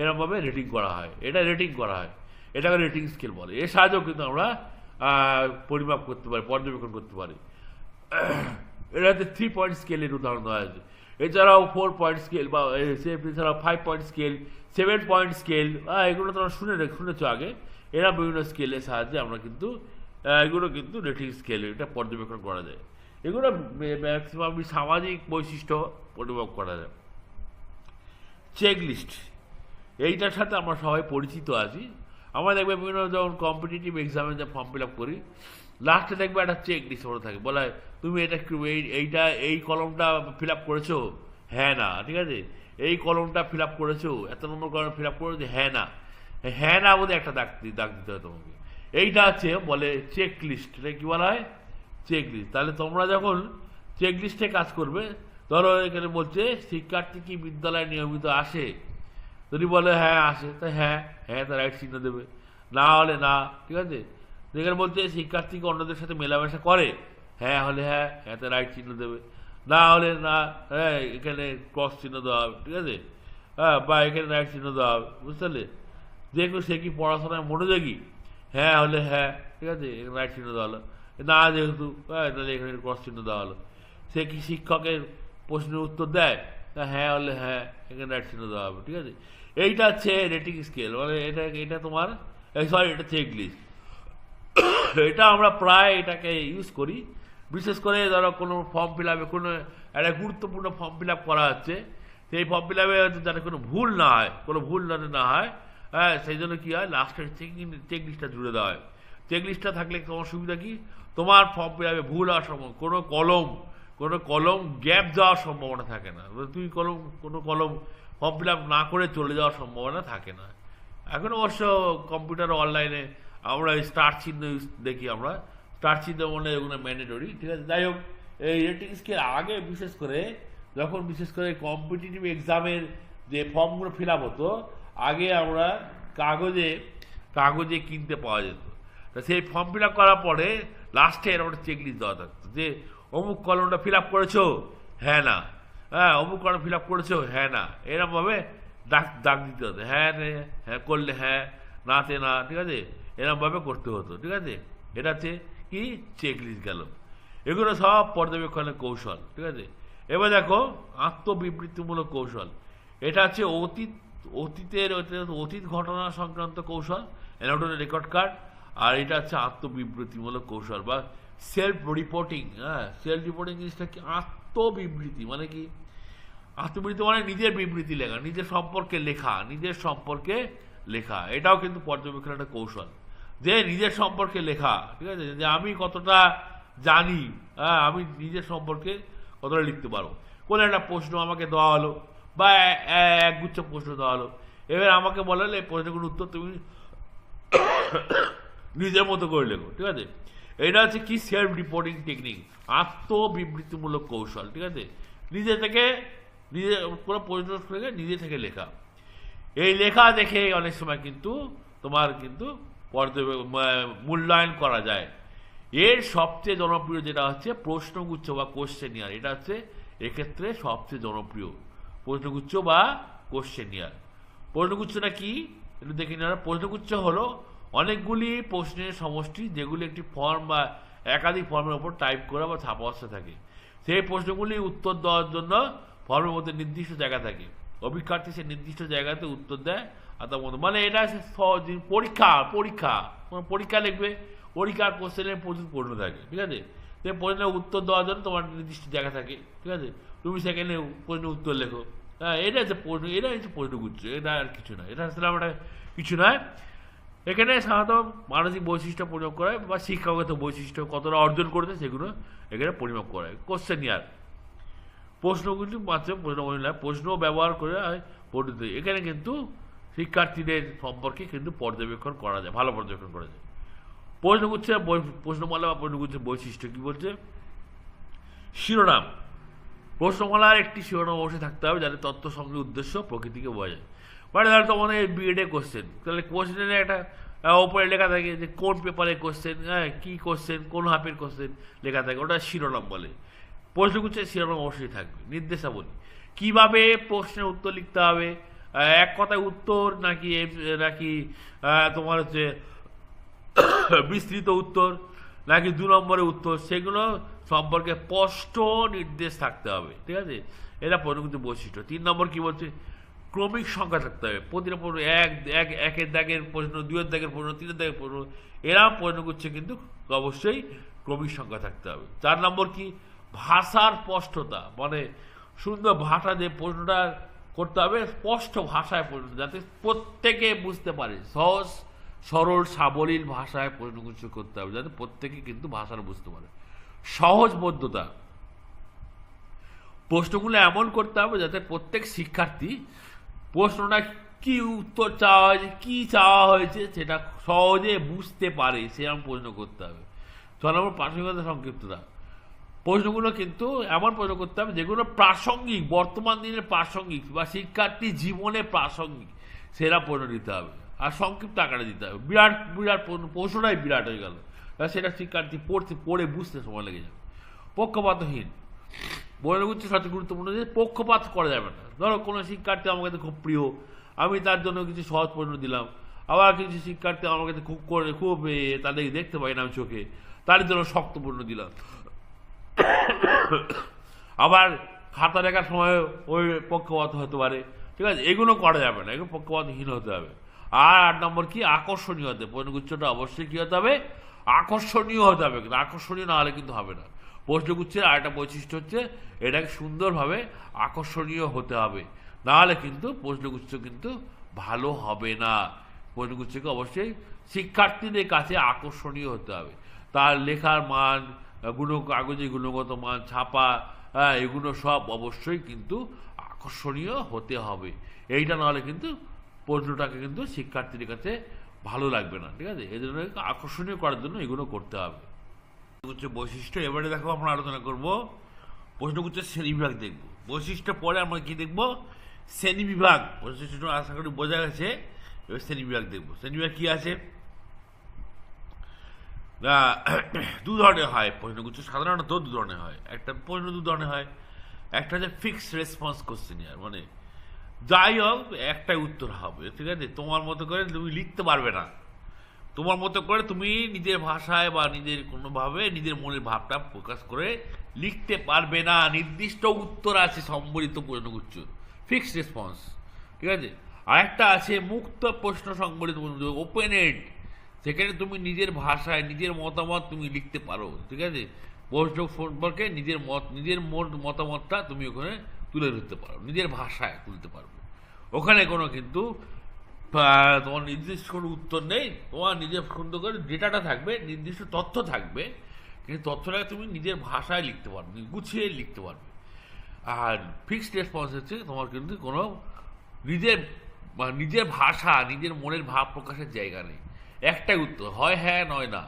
এরকমভাবে রেটিং করা হয়, এটা রেটিং করা হয়, এটাকে রেটিং স্কেল বলে। এর সাহায্যেও কিন্তু আমরা পরিমাপ করতে পারি, পর্যবেক্ষণ করতে পারি। এটা হচ্ছে 3 পয়েন্ট স্কেলের উদাহরণ দেওয়া হয়েছে। এছাড়াও 4 পয়েন্ট স্কেল বা এছাড়াও 5 পয়েন্ট স্কেল, 7 পয়েন্ট স্কেল, এগুলো তোমরা শুনেছো আগে। এরা বিভিন্ন স্কেলের সাহায্যে আমরা কিন্তু এগুলো কিন্তু রেটিং স্কেল, এটা পর্যবেক্ষণ করা যায়। এগুলো ম্যাক্সিমাম সামাজিক বৈশিষ্ট্য পরিমাপ করা যায়। চেকলিস্ট, এইটার সাথে আমরা সবাই পরিচিত আছি। আমরা দেখবে বিভিন্ন যখন কম্পিটিটিভ এক্সামে যে ফর্ম ফিল আপ করি, লাস্টে দেখবে একটা চেক লিস্ট ওরা থাকে, বলা হয় তুমি এই কলমটা ফিল আপ করেছো, হ্যাঁ না, ঠিক আছে। এই কলমটা ফিল আপ করেছো, এত নম্বর কলম ফিল আপ করেছো, হ্যাঁ না, হ্যাঁ না বোধহয় একটা দাগ দিতে হয় তোমাকে। এইটা আছে বলে চেক লিস্ট, এটা কি বলা হয়, চেক লিস্ট। তাহলে তোমরা যখন চেক লিস্টে কাজ করবে, ধরো এখানে বলছে শিক্ষার্থী কি বিদ্যালয়ে নিয়মিত আসে, যদি বলে হ্যাঁ আসে, তা হ্যাঁ তা রাইট চিহ্ন দেবে, না হলে না, ঠিক আছে। যেখানে বলছে শিক্ষার্থীকে অন্যদের সাথে মেলামেশা করে, হ্যাঁ হলে হ্যাঁ তা রাইট চিহ্ন দেবে, না হলে না, হ্যাঁ এখানে ক্রস চিহ্ন দেওয়া হবে, ঠিক আছে। হ্যাঁ, বা এখানে রাইট চিহ্ন দেওয়া হবে, বুঝতে পারলে। দেখো সে কি পড়াশোনায় মনোযোগী, হ্যাঁ হলে হ্যাঁ, ঠিক আছে, এখানে রাইট চিহ্ন দেওয়া হলো। না যেহেতু, হ্যাঁ, তাহলে এখানে ক্রস চিহ্ন দেওয়া হলো। সে কি শিক্ষকের প্রশ্নের উত্তর দেয়, হ্যাঁ হলে হ্যাঁ, এখানে রাইট চিহ্ন দেওয়া হবে, ঠিক আছে। এইটা হচ্ছে রেটিং স্কেল, মানে এটা তোমার এটা চেক লিস্ট। এটা আমরা প্রায় এটাকে ইউজ করি, বিশেষ করে ধরো কোনো ফর্ম ফিল আপে, কোনো একটা গুরুত্বপূর্ণ ফর্ম ফিল আপ করা হচ্ছে, সেই ফর্ম ফিল আপে যাতে কোনো ভুল না হয়, যাতে না হয়, হ্যাঁ, সেই জন্য কী হয়, লাস্টের চেক লিস্টটা জুড়ে দেওয়া হয়। চেক লিস্টটা থাকলে তোমার সুবিধা কি, তোমার ফর্ম ফিল আপে ভুল হওয়ার সম্ভব, কোনো কলম গ্যাপ যাওয়ার সম্ভাবনা থাকে না। তুমি কোনো কলম ফর্ম ফিল আপ না করে চলে যাওয়ার সম্ভাবনা থাকে না। এখন অবশ্য কম্পিউটার অনলাইনে আমরা স্টার চিহ্ন দেখি, আমরা স্টার চিহ্ন মনে এগুলো ম্যান্ডেটরি, ঠিক আছে। যাই হোক, এই রেটিং স্কেল আগে বিশেষ করে কম্পিটিটিভ এক্সামের যে ফর্মগুলো ফিল আপ হতো, আগে আমরা কাগজে কিনতে পাওয়া যেত। তা সেই ফর্ম ফিল আপ করার পরে লাস্টে এরকম একটা চেক লিস্ট দেওয়া থাকতো যে অমুক কলমটা ফিল আপ করেছো, হ্যাঁ না, হ্যাঁ অমুক কলম ফিল আপ করেছো, হ্যাঁ না, এরকমভাবে দাগ দিতে হতো, হ্যাঁ হ্যাঁ করলে হ্যাঁ, নাতে না, ঠিক আছে, এরকমভাবে করতে হতো, ঠিক আছে। এটা হচ্ছে কি চেক লিস্ট গেল। এগুলো সব পর্যবেক্ষণের কৌশল, ঠিক আছে। এবার দেখো আত্মবিবৃতিমূলক কৌশল, এটা হচ্ছে অতীত ঘটনা সংক্রান্ত কৌশল, অ্যানাটোমিক রেকর্ড কার্ড। আর এটা হচ্ছে আত্মবিবৃতিমূলক কৌশল বা সেলফ রিপোর্টিং। হ্যাঁ, সেলফ রিপোর্টিং জিনিসটা কি, আত্মবিবৃতি মানে কি, আত্মবিবৃতি মানে নিজের বিবৃতি লেখা, নিজের সম্পর্কে লেখা। এটাও কিন্তু পর্যবেক্ষণের একটা কৌশল, যে নিজের সম্পর্কে লেখা, ঠিক আছে, যে আমি কতটা জানি, হ্যাঁ, আমি নিজের সম্পর্কে কতটা লিখতে পারবো। কোনো একটা প্রশ্ন আমাকে দেওয়া হলো বা একগুচ্ছ প্রশ্ন দেওয়া হলো, এবার আমাকে বলা হলো এই প্রশ্নগুলোর উত্তর তুমি নিজের মতো করে লেখো, ঠিক আছে। এটা হচ্ছে কি সেলফ রিপোর্টিং টেকনিক, আত্মবিবৃতিমূলক কৌশল, ঠিক আছে। নিজে কোনো প্রশ্ন থেকে নিজে থেকে লেখা। এই লেখা দেখে অনেক সময় কিন্তু তোমার কিন্তু মূল্যায়ন করা যায়। এর সবচেয়ে জনপ্রিয় যেটা হচ্ছে প্রশ্নগুচ্ছ বা কোশ্চেনিয়ার, এটা হচ্ছে এক্ষেত্রে সবচেয়ে জনপ্রিয় প্রশ্নগুচ্ছ বা কোশ্চেনিয়ার। প্রশ্নগুচ্ছটা কি একটু দেখে নেওয়া। প্রশ্নগুচ্ছ হলো অনেকগুলি প্রশ্নের সমষ্টি, যেগুলি একটি ফর্ম বা একাধিক ফর্মের ওপর টাইপ করা বা ছাপা অবস্থা থাকে। সেই প্রশ্নগুলি উত্তর দেওয়ার জন্য ফর্মের মধ্যে নির্দিষ্ট জায়গা থাকে। অভিজ্ঞার্থী সে নির্দিষ্ট জায়গাতে উত্তর দেয় আর তার মতো মানে এটা পরীক্ষা পরীক্ষা পরীক্ষা লিখবে, পরীক্ষার কোশ্চেনের প্রচুর প্রশ্ন থাকে, ঠিক আছে। সে প্রশ্নের উত্তর দেওয়ার জন্য তোমার নির্দিষ্ট জায়গা থাকে, ঠিক আছে। তুমি সেখানে প্রশ্নের উত্তর লেখো। হ্যাঁ, এটা হচ্ছে প্রশ্ন, এটা হচ্ছে প্রশ্নগুচ্ছ, এটা আর কিছু নয়, এটা আসলে আমরা কিছু নয়। এখানে সাধারণত মানসিক বৈশিষ্ট্য পরিমাপ করা হয় বা শিক্ষাগত বৈশিষ্ট্য কতটা অর্জন করেছে সেগুলো এখানে পরিমাপ করা হয়। কোশ্চেন ইয়ার প্রশ্নগুলি মাত্র প্রশ্ন ব্যবহার করে পদ্ধতি। এখানে কিন্তু শিক্ষার্থীদের সম্পর্কে কিন্তু পর্যবেক্ষণ করা যায়, ভালো পর্যবেক্ষণ করা যায়। প্রশ্নগুচ্ছে প্রশ্নমালা বা প্রশ্নগুচ্ছের বৈশিষ্ট্য কি বলছে? শিরোনাম, প্রশ্নমালার একটি শিরোনাম অবশ্যই থাকতে হবে যাতে তথ্য সঙ্গে উদ্দেশ্য প্রকৃতিকে বোঝা যায়। মানে ধরো তোমাদের বিএডে কোশ্চেন, তাহলে কোশ্চেনে একটা ওপরে লেখা থাকে যে কোন পেপারে কোশ্চেন, হ্যাঁ কী কোশ্চেন, কোন হাফের কোশ্চেন লেখা থাকে, ওটা শিরোনাম বলে। প্রশ্নগুচ্ছের শিরোনাম অবশ্যই থাকবে। নির্দেশাবলী, কিভাবে প্রশ্নের উত্তর লিখতে হবে, এক কথায় উত্তর নাকি নাকি তোমার হচ্ছে বিস্তৃত উত্তর নাকি 2 নম্বরের উত্তর, সেগুলো সম্পর্কে স্পষ্ট নির্দেশ থাকতে হবে, ঠিক আছে। এটা প্রশ্নগুচ্ছের বৈশিষ্ট্য। 3 নম্বর কি বলছে? ক্রমিক সংখ্যা থাকতে হবে। প্রতিটা প্রশ্ন একের দাগের প্রশ্ন, 2-এর দাগের প্রশ্ন, 3-এর দাগের প্রশ্ন, এরা প্রশ্নগুচ্ছে কিন্তু অবশ্যই ক্রমিক সংখ্যা থাকতে হবে। 4 নম্বর কি? ভাষার স্পষ্টতা, মানে সুন্দর ভাষা যে প্রশ্নটা করতে হবে, স্পষ্ট ভাষায় প্রশ্ন যাতে প্রত্যেকে বুঝতে পারে, সহজ সরল সাবলীল ভাষায় প্রশ্নগুচ্ছ করতে হবে যাতে প্রত্যেকে কিন্তু ভাষাটা বুঝতে পারে। সহজবোধ্যতা, প্রশ্নগুলো এমন করতে হবে যাতে প্রত্যেক শিক্ষার্থী প্রশ্নটা কি উত্তর চাওয়া হয়েছে, কি চাওয়া হয়েছে সেটা সহজে বুঝতে পারে, সেরকম প্রশ্ন করতে হবে। 6 নম্বর প্রাসঙ্গিকতা সংক্ষিপ্ততা, প্রশ্নগুলো কিন্তু এমন প্রশ্ন করতে হবে যেগুলো প্রাসঙ্গিক, বর্তমান দিনের প্রাসঙ্গিক বা শিক্ষার্থী জীবনে প্রাসঙ্গিক, সেরা প্রশ্ন দিতে হবে আর সংক্ষিপ্ত আকারে দিতে হবে। বিরাট বিরাট প্রশ্নটাই বিরাট হয়ে গেল, সেটা শিক্ষার্থী পড়ে বুঝতে সময় লেগে যাবে। পক্ষপাতহীন, প্রশ্নগুচ্ছ সবচেয়ে গুরুত্বপূর্ণ যে পক্ষপাত করা যাবে না। ধরো কোনো শিক্ষার্থী আমার কাছে খুব প্রিয়, আমি তার জন্য কিছু সহজ প্রশ্ন দিলাম, আবার কিছু শিক্ষার্থী আমার কাছে খুব তাদের দেখতে পাই না আমি চোখে, তার জন্য শক্ত প্রশ্ন দিলাম। আবার খাতা লেখার সময় ওই পক্ষপাত হতে পারে, ঠিক আছে। এগুলো করা যাবে না, এগুলো পক্ষপাতহীন হতে হবে। আর 8 নম্বর কি? আকর্ষণীয় হতে, প্রশ্নগুচ্ছটা অবশ্যই কি হতে হবে? আকর্ষণীয় হতে হবে, কিন্তু আকর্ষণীয় না হলে কিন্তু হবে না। প্রশ্নগুচ্ছের আরেকটা বৈশিষ্ট্য হচ্ছে এটাকে সুন্দরভাবে আকর্ষণীয় হতে হবে, না হলে কিন্তু প্রশ্নগুচ্ছ কিন্তু ভালো হবে না। প্রশ্নগুচ্ছকে অবশ্যই শিক্ষার্থীদের কাছে আকর্ষণীয় হতে হবে, তার লেখার মান, কাগজে গুণগত মান, ছাপা, এগুলো সব অবশ্যই কিন্তু আকর্ষণীয় হতে হবে। এইটা নাহলে কিন্তু প্রশ্নটাকে কিন্তু শিক্ষার্থীদের কাছে ভালো লাগবে না, ঠিক আছে। এই জন্য আকর্ষণীয় করার জন্য এগুলো করতে হবে। বৈশিষ্ট্য, এবারে দেখো আমরা আলোচনা করব প্রশ্নগুচ্ছের শ্রেণীবিভাগ দেখব। বৈশিষ্ট্য পরে আমরা কি দেখব? শ্রেণীবিভাগ। বৈশিষ্ট্য আশা করি বোঝা গেছে, এবার শ্রেণীবিভাগ দেখব। শ্রেণীবিভাগ কি আছে? 2 ধরনের হয় প্রশ্নগুচ্ছ, সাধারণত 2 ধরনের হয়। একটা প্রশ্ন 2 ধরনের হয়, একটা হচ্ছে ফিক্সড রেসপন্স কোশ্চেনিয়ার, মানে যাই হোক একটাই উত্তর হবে, ঠিক আছে। তোমার মতো করে তুমি লিখতে পারবে না, তোমার মতো করে তুমি নিজের ভাষায় বা নিজের কোনোভাবে নিজের মনের ভাবটা প্রকাশ করে লিখতে পারবে না। নির্দিষ্ট উত্তর আছে সম্বলিত প্রশ্নগুচ্ছ, ফিক্সড রেসপন্স, ঠিক আছে। আর একটা আছে মুক্ত প্রশ্ন সংবলিত ওপেন এন্ড, সেখানে তুমি নিজের ভাষায় নিজের মতামত তুমি লিখতে পারো, ঠিক আছে। প্রশ্ন সম্পর্কে নিজের মতামতটা তুমি ওখানে তুলে ধরতে পারো, নিজের ভাষায় তুলতে পারবে। ওখানে কোনো কিন্তু তোমার নির্দিষ্ট কোনো উত্তর নেই, তোমার নিজের সুন্দর করে ডেটাটা থাকবে, নির্দিষ্ট তথ্য থাকবে, কিন্তু তথ্যটাকে তুমি নিজের ভাষায় লিখতে পারবে, গুছিয়ে লিখতে পারবে। আর ফিক্সড রেসপন্স হচ্ছে তোমার কিন্তু কোনো নিজের ভাষা, নিজের মনের ভাব প্রকাশের জায়গা নেই, একটাই উত্তর, হয় হ্যাঁ নয় না,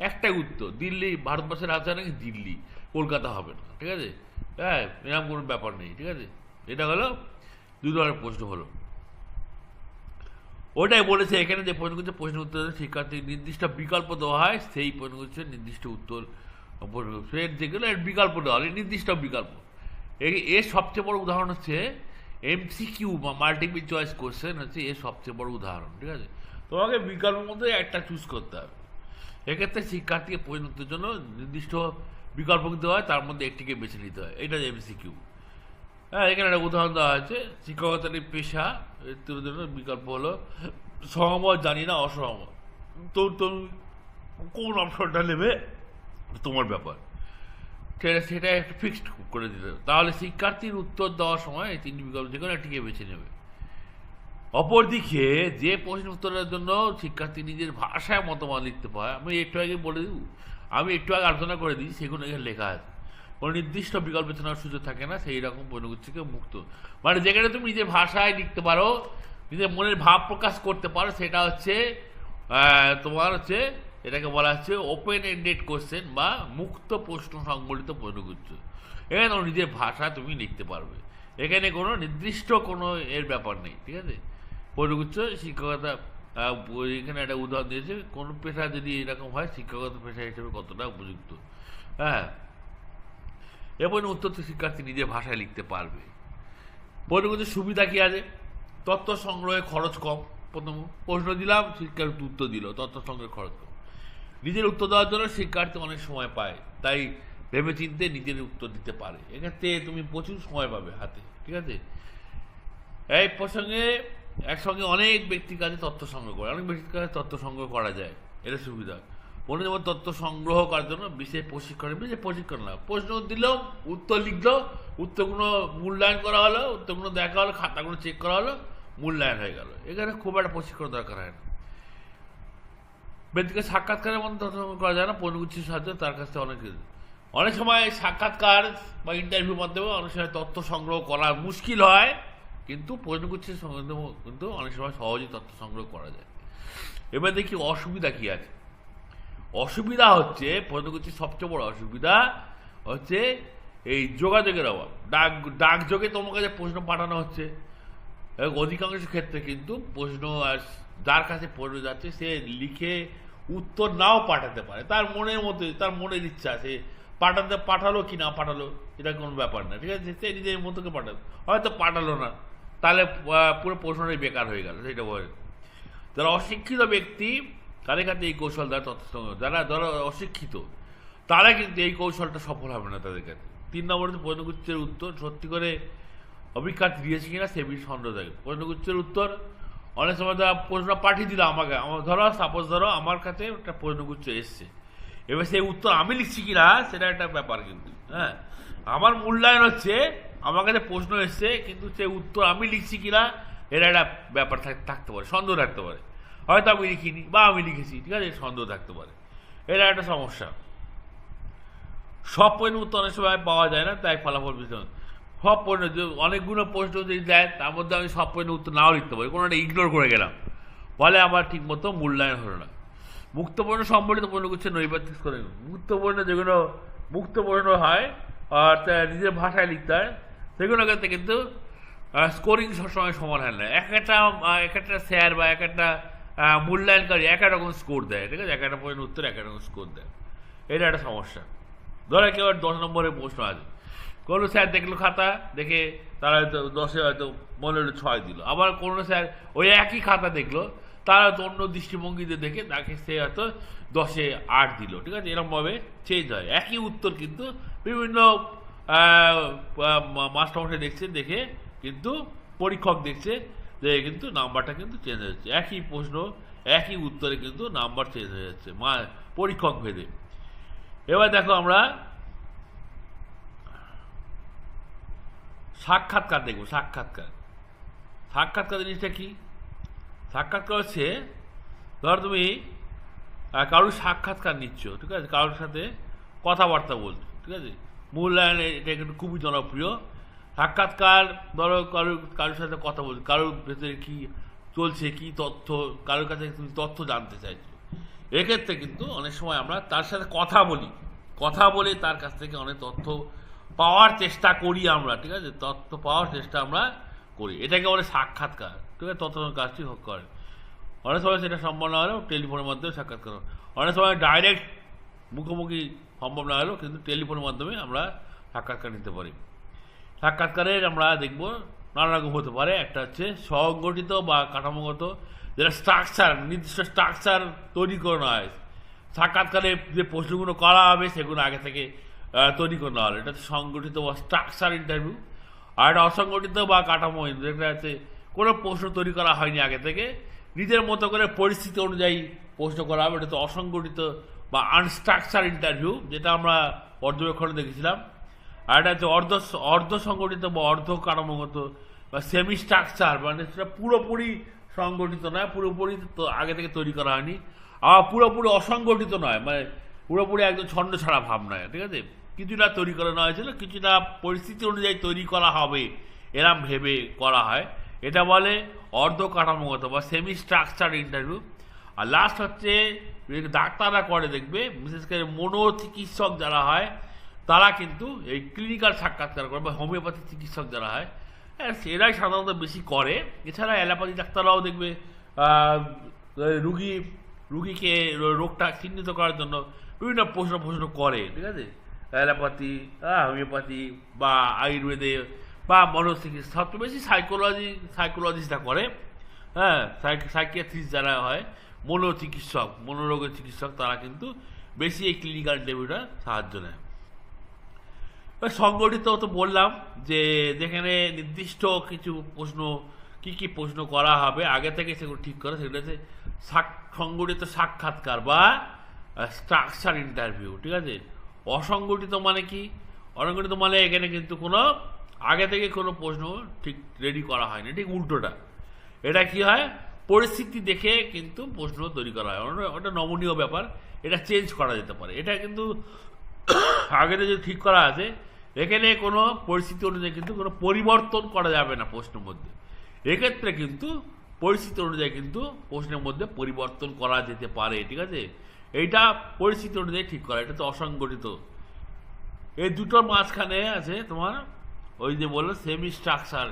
একটাই উত্তর। দিল্লি ভারতবর্ষের রাজধানী নাকি দিল্লি, কলকাতা হবে না, ঠিক আছে। হ্যাঁ, এরকম কোনো ব্যাপার নেই, ঠিক আছে। এটা হলো 2 ধরনের প্রশ্ন হলো। ওটাই বলেছে এখানে যে প্রশ্ন উত্তর শিক্ষার্থী নির্দিষ্ট বিকল্প দেওয়া হয়, সেই প্রশ্নগুচ্ছের নির্দিষ্ট উত্তর যেগুলো এর বিকল্প দেওয়া হয়, নির্দিষ্ট বিকল্প। এর সবচেয়ে বড় উদাহরণ হচ্ছে এমসিকিউ বা মাল্টিপল চয়েস কোশ্চেন হচ্ছে এর সবচেয়ে বড় উদাহরণ, ঠিক আছে। তোমাকে বিকল্পের মধ্যে একটা চুজ করতে হবে। এক্ষেত্রে শিক্ষার্থীকে প্রশ্ন উত্তরের জন্য নির্দিষ্ট বিকল্প দেওয়া হয়, তার মধ্যে একটিকে বেছে নিতে হয়, এটা এমসিকিউ। হ্যাঁ, এখানে একটা উদাহরণ দেওয়া হয়েছে, শিক্ষকতার এই পেশা এর জন্য বিকল্প হলো সহমত, জানি না, অসহমত। তো তুমি কোন অপশনটা নেবে তোমার ব্যাপার, সেটা একটা ফিক্সড করে দিতে হবে। তাহলে শিক্ষার্থীর উত্তর দেওয়ার সময় এই তিনটি বিকল্প যে কোনো একটিকে বেছে নেবে। অপরদিকে যে প্রশ্ন উত্তরের জন্য শিক্ষার্থী নিজের ভাষায় মতামত লিখতে পারে, আমি একটু আগে বলে দিব, আমি একটু আগে আলোচনা করে দিই, সেগুলো এখানে লেখা আছে। কোনো নির্দিষ্ট বিকল্প বেছানোর সুযোগ থাকে না, সেই রকম প্রশ্নগুচ্ছ থেকে মুক্ত। মানে যেখানে তুমি নিজের ভাষায় লিখতে পারো, নিজের মনের ভাব প্রকাশ করতে পারো, সেটা হচ্ছে তোমার হচ্ছে, এটাকে বলা হচ্ছে ওপেন এন্ডেড কোশ্চেন বা মুক্ত প্রশ্ন সংবলিত প্রশ্নগুচ্ছ। এখানে তোমার নিজের ভাষা তুমি লিখতে পারবে, এখানে কোনো নির্দিষ্ট কোনো এর ব্যাপার নেই, ঠিক আছে। প্রশ্নগুচ্ছ শিক্ষকতা, এখানে একটা উদাহরণ দিয়েছে, কোনো পেশা যদি এরকম হয় শিক্ষকতা পেশা হিসেবে কতটা উপযুক্ত। হ্যাঁ, এবং উত্তর তো শিক্ষার্থী নিজের ভাষায় লিখতে পারবে। প্রশ্নগুচ্ছের সুবিধা কি আছে? তথ্য সংগ্রহে খরচ কম। প্রথম প্রশ্ন দিলাম, শিক্ষার্থী উত্তর দিল, তথ্য সংগ্রহে খরচ কম। নিজের উত্তর দেওয়ার জন্য শিক্ষার্থী অনেক সময় পায়, তাই ভেবে চিনতে নিজের উত্তর দিতে পারে। এক্ষেত্রে তুমি প্রচুর সময় পাবে হাতে, ঠিক আছে। এই প্রসঙ্গে একসঙ্গে অনেক ব্যক্তির কাছে তথ্য সংগ্রহ করে, অনেক ব্যক্তির কাছে তথ্য সংগ্রহ করা যায়, এটা সুবিধা। মনে যেমন তথ্য সংগ্রহ করার জন্য বিশেষ প্রশিক্ষণ, বিশেষ প্রশিক্ষণ না, প্রশ্ন দিল, উত্তর লিখলো, উত্তরগুলো মূল্যায়ন করা হলো, উত্তরগুলো দেখা হলো, খাতাগুলো চেক করা হলো, মূল্যায়ন হয়ে গেল। এখানে খুব একটা প্রশিক্ষণ দরকার হয় না। ব্যক্তিকে সাক্ষাৎকারের মধ্যে তথ্য সংগ্রহ করা যায় না, প্রশ্নগুচ্ছের সাহায্যে তার কাছ থেকে অনেক সময় সাক্ষাৎকার বা ইন্টারভিউর মাধ্যমে অনেক সময় তথ্য সংগ্রহ করা মুশকিল হয়, কিন্তু প্রশ্নগুচ্ছের সঙ্গে কিন্তু অনেক সময় সহজেই তথ্য সংগ্রহ করা যায়। এবার দেখি অসুবিধা কি আছে। অসুবিধা হচ্ছে, প্রশ্নগুচ্ছের সবচেয়ে বড় অসুবিধা হচ্ছে এই যোগাযোগের অভাব। ডাকযোগে তোমার কাছে প্রশ্ন পাঠানো হচ্ছে, অধিকাংশ ক্ষেত্রে কিন্তু প্রশ্ন যার কাছে পড়ে যাচ্ছে সে লিখে উত্তর নাও পাঠাতে পারে, তার মনের মধ্যে, তার মনের ইচ্ছা, সে পাঠালো কি না পাঠালো এটা কোনো ব্যাপার না, ঠিক আছে। সে নিজের মতোকে পাঠালো, হয়তো পাঠালো না, তাহলে পুরো প্রশ্নটাই বেকার হয়ে গেল, সেটা বলে। যারা অশিক্ষিত ব্যক্তি তাদের কাছে এই কৌশল দ্বারা তথ্য সংগ্রহ, যারা অশিক্ষিত তারা কিন্তু এই কৌশলটা সফল হবে না তাদের কাছে। 3 নম্বরে প্রশ্নগুচ্ছের উত্তর সত্যি করে অভিজ্ঞতা দিয়েছে কিনা সে বিষয়ে সন্দেহ থাকে। প্রশ্নগুচ্ছের উত্তর অনেক সময় প্রশ্ন পাঠিয়ে দিল আমাকে, ধরো আমার কাছে একটা প্রশ্নগুচ্ছ এসছে, এবার সেই উত্তর আমি লিখছি কিনা সেটা একটা ব্যাপার কিন্তু। হ্যাঁ, আমার মূল্যায়ন হচ্ছে আমার কাছে প্রশ্ন এসছে, কিন্তু সেই উত্তর আমি লিখছি কিনা এর একটা ব্যাপার থাকতে পারে, সন্দেহ থাকতে পারে। হয়তো আমি লিখিনি বা আমি লিখেছি, ঠিক আছে, সন্দেহ থাকতে পারে, এটা একটা সমস্যা। সব প্রশ্নের উত্তর অনেক সময় পাওয়া যায় না, তাই ফলাফল বিশ্লেষণ। সব প্রশ্ন, অনেকগুলো প্রশ্ন যদি দেয় তার মধ্যে আমি সব প্রশ্নের উত্তর নাও লিখতে পারি, কোনোটা ইগনোর করে গেলাম, ফলে আমার ঠিক মতো মূল্যায়ন হলো না। মুক্ত প্রশ্ন সম্বলিত প্রশ্নগুচ্ছের নৈর্ব্যক্তিক করে, মুক্ত প্রশ্ন যেগুলো মুক্ত প্রশ্ন হয় আর নিজের ভাষায় লিখতে হয়, সেগুলোর ক্ষেত্রে কিন্তু স্কোরিং সবসময় সমান হয় না। এক একটা স্যার বা এক একটা মূল্যায়নকারী এক এক রকম স্কোর দেয়, ঠিক আছে, এক একটা প্রশ্নের উত্তর এক এক রকম স্কোর দেয়, এটা একটা সমস্যা। ধরে কেউ 10 নম্বরের প্রশ্ন আছে, কোনো স্যার দেখলো খাতা দেখে তারা হয়তো 10-এ হয়তো মনে হলো 6 দিল, আবার কোনো স্যার ওই একই খাতা দেখলো, তারা হয়তো অন্য দৃষ্টিভঙ্গিতে দেখে তাকে সে হয়তো 10-এ 8 দিল, ঠিক আছে, এরকমভাবে চেঞ্জ হয়। একই উত্তর কিন্তু বিভিন্ন মাস্টারমশাই দেখছে, দেখে কিন্তু পরীক্ষক দেখছে যে কিন্তু নাম্বারটা কিন্তু চেঞ্জ হয়ে যাচ্ছে, একই প্রশ্ন একই উত্তরে কিন্তু নাম্বার চেঞ্জ হয়ে যাচ্ছে পরীক্ষক ভেদে। এবার দেখো আমরা সাক্ষাৎকার দেখবো। সাক্ষাৎকার জিনিসটা কি? সাক্ষাৎকার হচ্ছে, ধর তুমি কারোর সাক্ষাৎকার নিচ্ছ, ঠিক আছে, কারোর সাথে কথাবার্তা বলছো, ঠিক আছে, মূল্যায়নে এটা কিন্তু খুবই জনপ্রিয়। সাক্ষাৎকার, ধরো কারোর সাথে কথা বলছো, কারোর ভেতরে কি চলছে, কি তথ্য, কারোর কাছে তুমি তথ্য জানতে চাইছো, এক্ষেত্রে কিন্তু অনেক সময় আমরা তার সাথে কথা বলে তার কাছ থেকে অনেক তথ্য পাওয়ার চেষ্টা করি আমরা, ঠিক আছে, তথ্য পাওয়ার চেষ্টা আমরা করি, এটাকে বলে সাক্ষাৎকার, ঠিক আছে, তথ্য কাজটি করে। অনেক সময় সেটা সম্ভব না হলেও টেলিফোনের মাধ্যমে সাক্ষাৎকার, অনেক সময় ডাইরেক্ট মুখোমুখি সম্ভব না হলেও কিন্তু টেলিফোনের মাধ্যমে আমরা সাক্ষাৎকার নিতে পারি। সাক্ষাৎকারের আমরা দেখব নানা রকম হতে পারে। একটা হচ্ছে সংগঠিত বা কাঠামোগত, যেটা স্ট্রাকচার, নির্দিষ্ট স্ট্রাকচার তৈরি করানো হয়। সাক্ষাৎকারে যে প্রশ্নগুলো করা হবে সেগুলো আগে থেকে তৈরি করানো হবে, এটা হচ্ছে সংগঠিত বা স্ট্রাকচার ইন্টারভিউ। আর একটা অসংগঠিত বা কাঠামোহীন, যেটা আছে কোনো প্রশ্ন তৈরি করা হয়নি আগে থেকে, নিজের মতো করে পরিস্থিতি অনুযায়ী প্রশ্ন করা হবে, এটা তো অসংগঠিত বা আনস্ট্রাকচার ইন্টারভিউ, যেটা আমরা পর্যবেক্ষণে দেখেছিলাম। আর এটা হচ্ছে অর্ধ সংগঠিত বা অর্ধ কাঠামোগত বা সেমি স্ট্রাকচার, মানে সেটা পুরোপুরি সংগঠিত নয়, পুরোপুরি তো আগে থেকে তৈরি করা হয়নি, আবার পুরোপুরি অসংগঠিত নয়, মানে পুরোপুরি একদম ছন্দ ছাড়া ভাব নয়, ঠিক আছে। কিছুটা তৈরি করানো হয়েছিল, কিছুটা পরিস্থিতি অনুযায়ী তৈরি করা হবে এরম ভেবে করা হয়, এটা বলে অর্ধ কাঠামোগত বা সেমি স্ট্রাকচার ইন্টারভিউ। আর লাস্ট হচ্ছে ডাক্তাররা করে, দেখবে বিশেষ করে মনোচিকিৎসক যারা হয় তারা কিন্তু এই ক্লিনিক্যাল সাক্ষাৎকার করে, বা হোমিওপ্যাথি চিকিৎসক যারা হয় এরাই সাধারণত বেশি করে। এছাড়া অ্যালোপ্যাথি ডাক্তাররাও দেখবে রুগীকে রোগটা চিহ্নিত করার জন্য বিভিন্ন প্রশ্ন করে, ঠিক আছে। অ্যালোপ্যাথি, হোমিওপ্যাথি বা আয়ুর্বেদে বা মনোচিকিৎসা, সবচেয়ে বেশি সাইকোলজিস্টরা করে, হ্যাঁ। সাইকিয়াট্রিস্ট যারা হয়, মনোচিকিৎসক, মনোরোগের চিকিৎসক, তারা কিন্তু বেশি এই ক্লিনিক্যাল ইন্টারভিউটা সাহায্য নেয়। সংগঠিত তো বললাম যে যেখানে নির্দিষ্ট কিছু প্রশ্ন, কি প্রশ্ন করা হবে আগে থেকে সেগুলো ঠিক করে, সেগুলো হচ্ছে সংগঠিত সাক্ষাৎকার বা স্ট্রাকচার ইন্টারভিউ, ঠিক আছে। অসংগঠিত মানে কি? অসংগঠিত মানে এখানে কিন্তু কোনো আগে থেকে কোনো প্রশ্ন ঠিক রেডি করা হয়নি, ঠিক উল্টোটা। এটা কি হয়, পরিস্থিতি দেখে কিন্তু প্রশ্ন তৈরি করা হয়, ওটা নমনীয় ব্যাপার, এটা চেঞ্জ করা যেতে পারে। এটা কিন্তু আগে থেকে ঠিক করা আছে, এখানে কোনো পরিস্থিতি অনুযায়ী কিন্তু কোনো পরিবর্তন করা যাবে না প্রশ্নের মধ্যে। এক্ষেত্রে কিন্তু পরিস্থিতি অনুযায়ী কিন্তু প্রশ্নের মধ্যে পরিবর্তন করা যেতে পারে, ঠিক আছে। এইটা পরিস্থিতি অনুযায়ী ঠিক করা, এটা তো অসংগঠিত। এই দুটোর মাঝখানে আছে তোমার ওই যে বললো সেমি স্ট্রাকচার,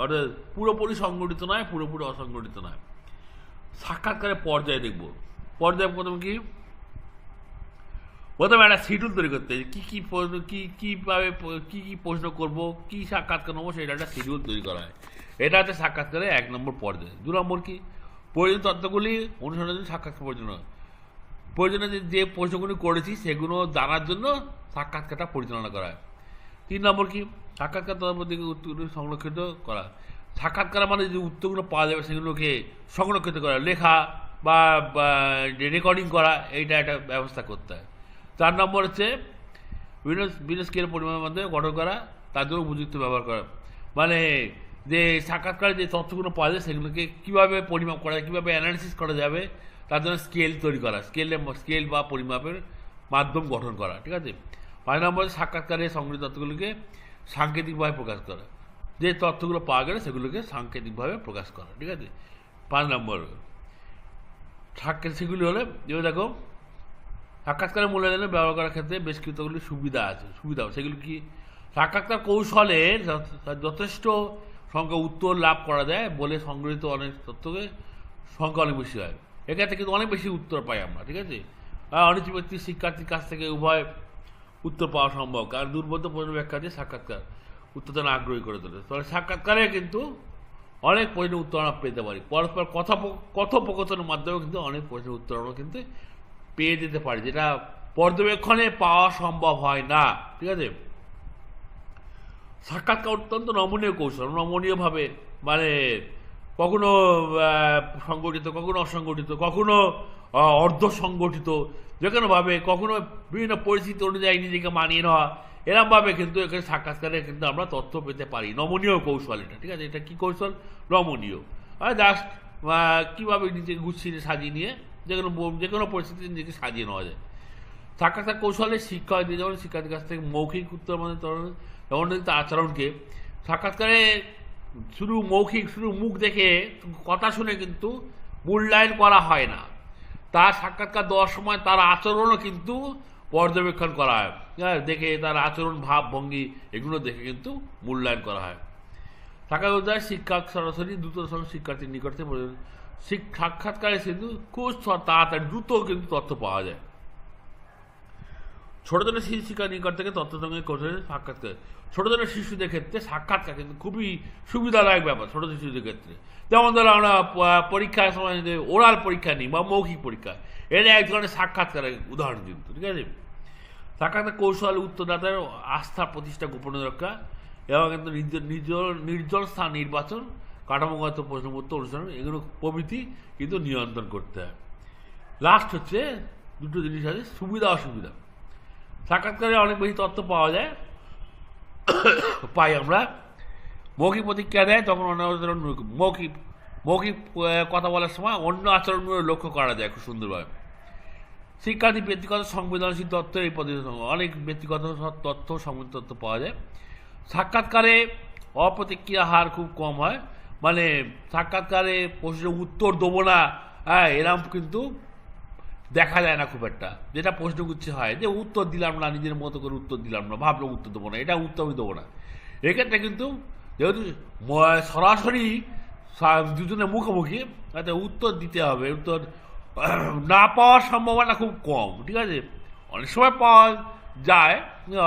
অর্থাৎ পুরোপুরি সংগঠিত নয়, পুরোপুরি অসংগঠিত নয়। সাক্ষাৎকারের পর্যায়ে দেখব, পর্যায়ে প্রথমে একটা শিডিউল তৈরি করতে হবে, কীভাবে কী প্রশ্ন করবো, কী সাক্ষাৎকার নেবো, সেটা একটা শিডিউল তৈরি করা হয়। এটা হচ্ছে সাক্ষাৎকারের 1 নম্বর পর্যায়ে। 2 নম্বর কি, প্রয়োজনীয় তথ্যগুলি অনুসরণের জন্য সাক্ষাৎকার প্রয়োজনীয় যে প্রশ্নগুলি করেছি সেগুলো জানার জন্য সাক্ষাৎকারটা পরিচালনা করা হয়। 3 নম্বর কি, সাক্ষাৎকার তথ্যপত্রকে উত্তরগুলি সংরক্ষিত করা। সাক্ষাৎকার মানে যে উত্তরগুলো পাওয়া যাবে সেগুলোকে সংরক্ষিত করা, লেখা বা রেকর্ডিং করা, এইটা একটা ব্যবস্থা করতে হয়। 4 নম্বর হচ্ছে বিভিন্ন স্কেলের পরিমাণের মধ্যে গঠন করা, তার জন্য উপযুক্ত ব্যবহার করা, মানে যে সাক্ষাৎকারে যে তথ্যগুলো পাওয়া যায় সেগুলোকে কীভাবে পরিমাপ করা যায়, কীভাবে অ্যানালিসিস করা যাবে, তার জন্য স্কেল তৈরি করা, স্কেল বা পরিমাপের মাধ্যম গঠন করা, ঠিক আছে। 5 নম্বর সাক্ষাৎকারে সংগৃহীত তথ্যগুলিকে সাংকেতিকভাবে প্রকাশ করা, যে তথ্যগুলো পাওয়া গেলে সেগুলোকে সাংকেতিকভাবে প্রকাশ করা, ঠিক আছে। 5 নম্বর সেগুলি হলে যেমন দেখো, সাক্ষাৎকারের মূল্যায়নে ব্যবহার করার ক্ষেত্রে বেশ কিছুগুলি সুবিধা সেগুলো কি, সাক্ষাৎকার কৌশলে যথেষ্ট সংখ্যা উত্তর লাভ করা যায় বলে সংগৃহীত অনেক তথ্যকে সংখ্যা অনেক বেশি হয়, এক্ষেত্রে কিন্তু অনেক বেশি উত্তর পাই আমরা, ঠিক আছে। অনিচ্ছুক ব্যক্তি শিক্ষার্থীর কাছ থেকে উভয় উত্তর পাওয়া সম্ভব, কারণ দুর্বোধ্য প্রশ্ন ব্যাখ্যাতে সাক্ষাৎকার উত্তর যেন আগ্রহী করে তোলে। তাহলে সাক্ষাৎকারে কিন্তু অনেক প্রশ্নের উত্তর আমরা পেতে পারি, পরস্পর কথোপকথনের মাধ্যমে কিন্তু অনেক প্রশ্নের উত্তর আমরা কিন্তু পেয়ে যেতে পারি, যেটা পর্যবেক্ষণে পাওয়া সম্ভব হয় না, ঠিক আছে। সাক্ষাৎকার অত্যন্ত নমনীয় কৌশল, নমনীয়ভাবে, মানে কখনো সংগঠিত, কখনো অসংগঠিত, কখনো অর্ধ সংগঠিত, যে কোনোভাবে, কখনো বিভিন্ন পরিস্থিতি অনুযায়ী নিজেকে মানিয়ে নেওয়া, এরমভাবে কিন্তু এখানে সাক্ষাৎকারে কিন্তু আমরা তথ্য পেতে পারি। নমনীয় কৌশল এটা, ঠিক আছে। এটা কী কৌশল? নমনীয়, জাস্ট কীভাবে নিজেকে গুছিয়ে সাজিয়ে নিয়ে যে কোনো পরিস্থিতিতে নিজেকে সাজিয়ে নেওয়া যায়। সাক্ষাৎকার কৌশলে শিক্ষক যেমন শিক্ষার্থীর কাছ থেকে মৌখিক উত্তর মানে যেমন তার আচরণকে, সাক্ষাৎকারে শুধু মুখ দেখে কথা শুনে কিন্তু মূল্যায়ন করা হয় না, তার সাক্ষাৎকার দেওয়ার সময় তার আচরণও কিন্তু পর্যবেক্ষণ করা হয়, দেখে তার আচরণ, ভাব, ভঙ্গি, এগুলো দেখে কিন্তু মূল্যায়ন করা হয়। সাক্ষাৎকার শিক্ষক সরাসরি দ্রুত শিক্ষার্থীর নিকটে সাক্ষাৎকারে কিন্তু খুব তাড়াতাড়ি দ্রুত কিন্তু তথ্য পাওয়া যায়। ছোট ধরনের শিক্ষার নিকট থেকে তথ্য সঙ্গে সাক্ষাৎকার, ছোট ধরনের শিশুদের ক্ষেত্রে সাক্ষাৎকার কিন্তু খুবই সুবিধাদায়ক ব্যাপার। ছোট শিশুদের ক্ষেত্রে যেমন ধরো আমরা পরীক্ষার সময় ওরাল পরীক্ষা নিই বা মৌখিক পরীক্ষা, এটা এক ধরনের সাক্ষাৎকারের উদাহরণ কিন্তু, ঠিক আছে। সাক্ষাৎকার কৌশল উত্তরদাতার আস্থা প্রতিষ্ঠা, গোপনীয় রক্ষা, এবং কিন্তু নির্জন স্থান নির্বাচন, কাঠামোগত প্রশ্নপত্র অনুসরণ, এগুলো প্রভৃতি কিন্তু নিয়ন্ত্রণ করতে হয়। লাস্ট হচ্ছে দুটো জিনিস আছে, সুবিধা অসুবিধা। সাক্ষাৎকারে অনেক বেশি তথ্য পাওয়া যায়, পাই আমরা। মৌখিক প্রতিক্রিয়া দেয় তখন অন্য আচরণ, মৌখিক কথা বলার সময় অন্য আচরণগুলো লক্ষ্য করা যায় খুব সুন্দরভাবে। শিক্ষার্থী ব্যক্তিগত সংবেদনশীল তথ্য, এই পদ্ধতি অনেক ব্যক্তিগত তথ্য, সংবেদন তথ্য পাওয়া যায়। সাক্ষাৎকারে অপ্রতিক্রিয়া হার খুব কম হয়, মানে সাক্ষাৎকারে প্রশ্নের উত্তর দেবো না, হ্যাঁ, এরকম কিন্তু দেখা যায় না খুব একটা। যেটা প্রশ্নগুচ্ছে হয় যে উত্তর দিলাম না, নিজের মতো করে উত্তর দিলাম না, ভাবলাম উত্তর দেবো না, এটা উত্তর আমি দেবো না। এক্ষেত্রে কিন্তু যেহেতু সরাসরি দুজনের মুখোমুখি, তাতে উত্তর দিতে হবে, উত্তর না পাওয়ার সম্ভাবনা খুব কম, ঠিক আছে। অনেক সময় পাওয়া যায়,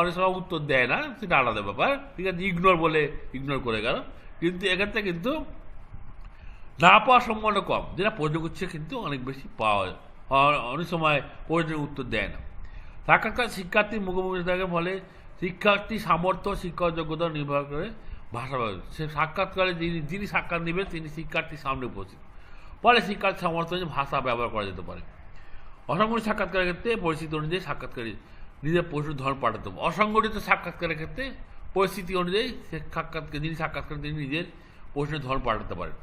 অনেক সময় উত্তর দেয় না, সেটা আলাদা ব্যাপার, ঠিক আছে, ইগনোর করে গেল। কিন্তু এক্ষেত্রে কিন্তু না পাওয়ার সম্ভাবনা কম, যেটা প্রশ্নগুচ্ছে কিন্তু অনেক বেশি পাওয়া যায়, অনেক সময় প্রশ্নের উত্তর দেয় না। সাক্ষাৎকার শিক্ষার্থীর মুখোমুখি থাকে, ফলে শিক্ষার্থীর সামর্থ্য, শিক্ষক যোগ্যতা নির্ভর করে ভাষা ব্যবহার। সে সাক্ষাৎকারে যিনি সাক্ষাৎ নেবেন তিনি শিক্ষার্থীর সামনে উপস্থিত, ফলে শিক্ষার্থীর সামর্থ্য অনুযায়ী ভাষা ব্যবহার করা যেতে পারে। অসংগঠিত সাক্ষাৎকারের ক্ষেত্রে পরিস্থিতি অনুযায়ী সাক্ষাৎকারী নিজের প্রশ্নের ধরন পাঠাতে হবে। অসংগঠিত সাক্ষাৎকারের ক্ষেত্রে পরিস্থিতি অনুযায়ী যিনি সাক্ষাৎকার তিনি নিজের প্রশ্নের ধরন পাঠাতে পারেন।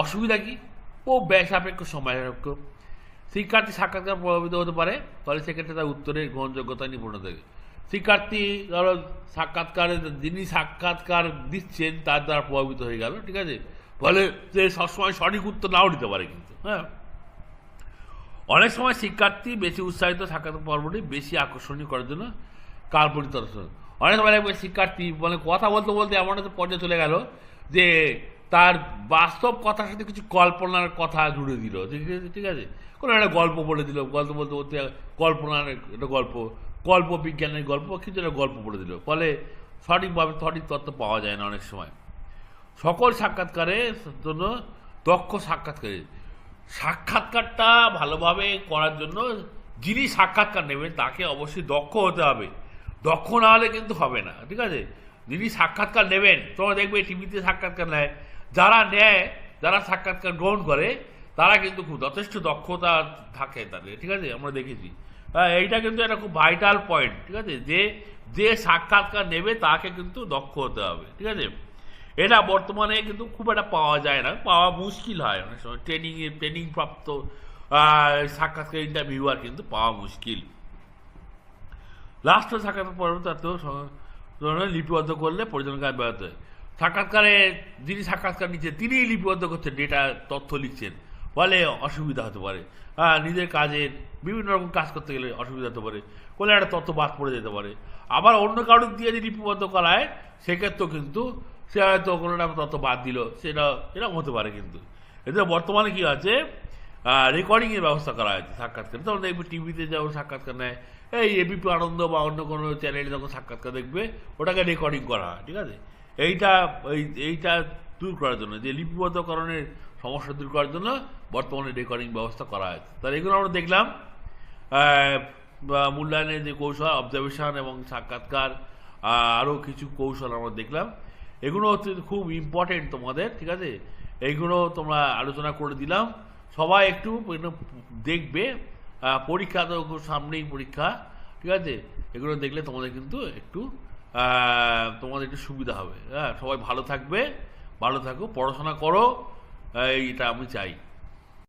অসুবিধা কি? ব্যয় সাপেক্ষ, সময় সাপেক্ষ। শিক্ষার্থী সাক্ষাৎকার প্রভাবিত হতে পারে, ফলে সেক্ষেত্রে তার উত্তরের গ্রহণযোগ্যতা নিপুণ থাকে। শিক্ষার্থী ধরো যিনি সাক্ষাৎকার দিচ্ছেন তার দ্বারা প্রভাবিত হয়ে গেল, ঠিক আছে, ফলে সে সবসময় সঠিক উত্তর নাও দিতে পারে কিন্তু, হ্যাঁ। অনেক সময় শিক্ষার্থী বেশি উৎসাহিত সাক্ষাৎকার পর্বটি বেশি আকর্ষণীয় করার জন্য কাল্পনিক তথ্য। অনেক সময় শিক্ষার্থী মানে কথা বলতে বলতে এমন একটা পর্যায়ে চলে গেল যে তার বাস্তব কথার সাথে কিছু কল্পনার কথা জুড়ে দিল, ঠিক আছে, কোনো একটা গল্প বলে দিল, গল্প বলতে বলতে কল্পনার একটা গল্প বিজ্ঞানের গল্প, কিছু একটা গল্প বলে দিল, ফলে সঠিক তথ্য পাওয়া যায় না অনেক সময়। সকল সাক্ষাৎকারের জন্য দক্ষ সাক্ষাৎকারটা ভালোভাবে করার জন্য যিনি সাক্ষাৎকার নেবেন তাকে অবশ্যই দক্ষ হতে হবে। দক্ষ না হলে কিন্তু হবে না, ঠিক আছে। যিনি সাক্ষাৎকার নেবেন, তোমরা দেখবে টিভিতে সাক্ষাৎকার নেয়, যারা সাক্ষাৎকার গ্রহণ করে তারা কিন্তু খুব যথেষ্ট দক্ষতা থাকে তাদের, ঠিক আছে, আমরা দেখেছি। এইটা কিন্তু একটা খুব ভাইটাল পয়েন্ট, ঠিক আছে, যে সাক্ষাৎকার নেবে তাকে কিন্তু দক্ষ হতে হবে, ঠিক আছে। এটা বর্তমানে কিন্তু খুব একটা পাওয়া যায় না, পাওয়া মুশকিল হয় অনেক সময়। ট্রেনিং প্রাপ্ত সাক্ষাৎকার ইন্টারভিউয়ার কিন্তু পাওয়া মুশকিল। লাস্ট সাক্ষাৎকার পর্ব লিপিবদ্ধ করলে পরিচালনা কাজ ব্যাহত হয়। সাক্ষাৎকারে যিনি সাক্ষাৎকার নিচ্ছেন তিনি লিপিবদ্ধ করছেন, ডেটা তথ্য লিখছেন, ফলে অসুবিধা হতে পারে। নিজের কাজের বিভিন্ন রকম কাজ করতে গেলে অসুবিধা হতে পারে, কোনো একটা তথ্য বাদ পড়ে যেতে পারে। আবার অন্য কারোর দিয়ে যদি লিপিবদ্ধ করায় সেক্ষেত্রেও কিন্তু সে হয়তো কোনো একটা তথ্য বাদ দিল, এরকম হতে পারে। কিন্তু এতে বর্তমানে কী আছে, রেকর্ডিংয়ের ব্যবস্থা করা হয়েছে সাক্ষাৎকার। তখন দেখবে টিভিতে যখন সাক্ষাৎকার নেয়, এই এবিপি আনন্দ বা অন্য কোনো চ্যানেলে যখন সাক্ষাৎকার দেখবে ওটাকে রেকর্ডিং করা হয়, ঠিক আছে। এইটা দূর করার জন্য, যে লিপিবদ্ধকরণের সমস্যা দূর করার জন্য বর্তমানে রেকর্ডিং ব্যবস্থা করা হয়েছে। তাহলে এগুলো আমরা দেখলাম, মূল্যায়নের যে কৌশল, অবজারভেশন এবং সাক্ষাৎকার, আরও কিছু কৌশল আমরা দেখলাম। এগুলো হচ্ছে খুব ইম্পর্টেন্ট তোমাদের, ঠিক আছে। এইগুলো তোমরা আলোচনা করে দিলাম, সবাই একটু দেখবে। পরীক্ষা তো সামনেই পরীক্ষা, ঠিক আছে, এগুলো দেখলে তোমাদের কিন্তু একটু সুবিধা হবে। হ্যাঁ, সবাই ভালো থাকো, পড়াশোনা করো, এইটা আমি চাই।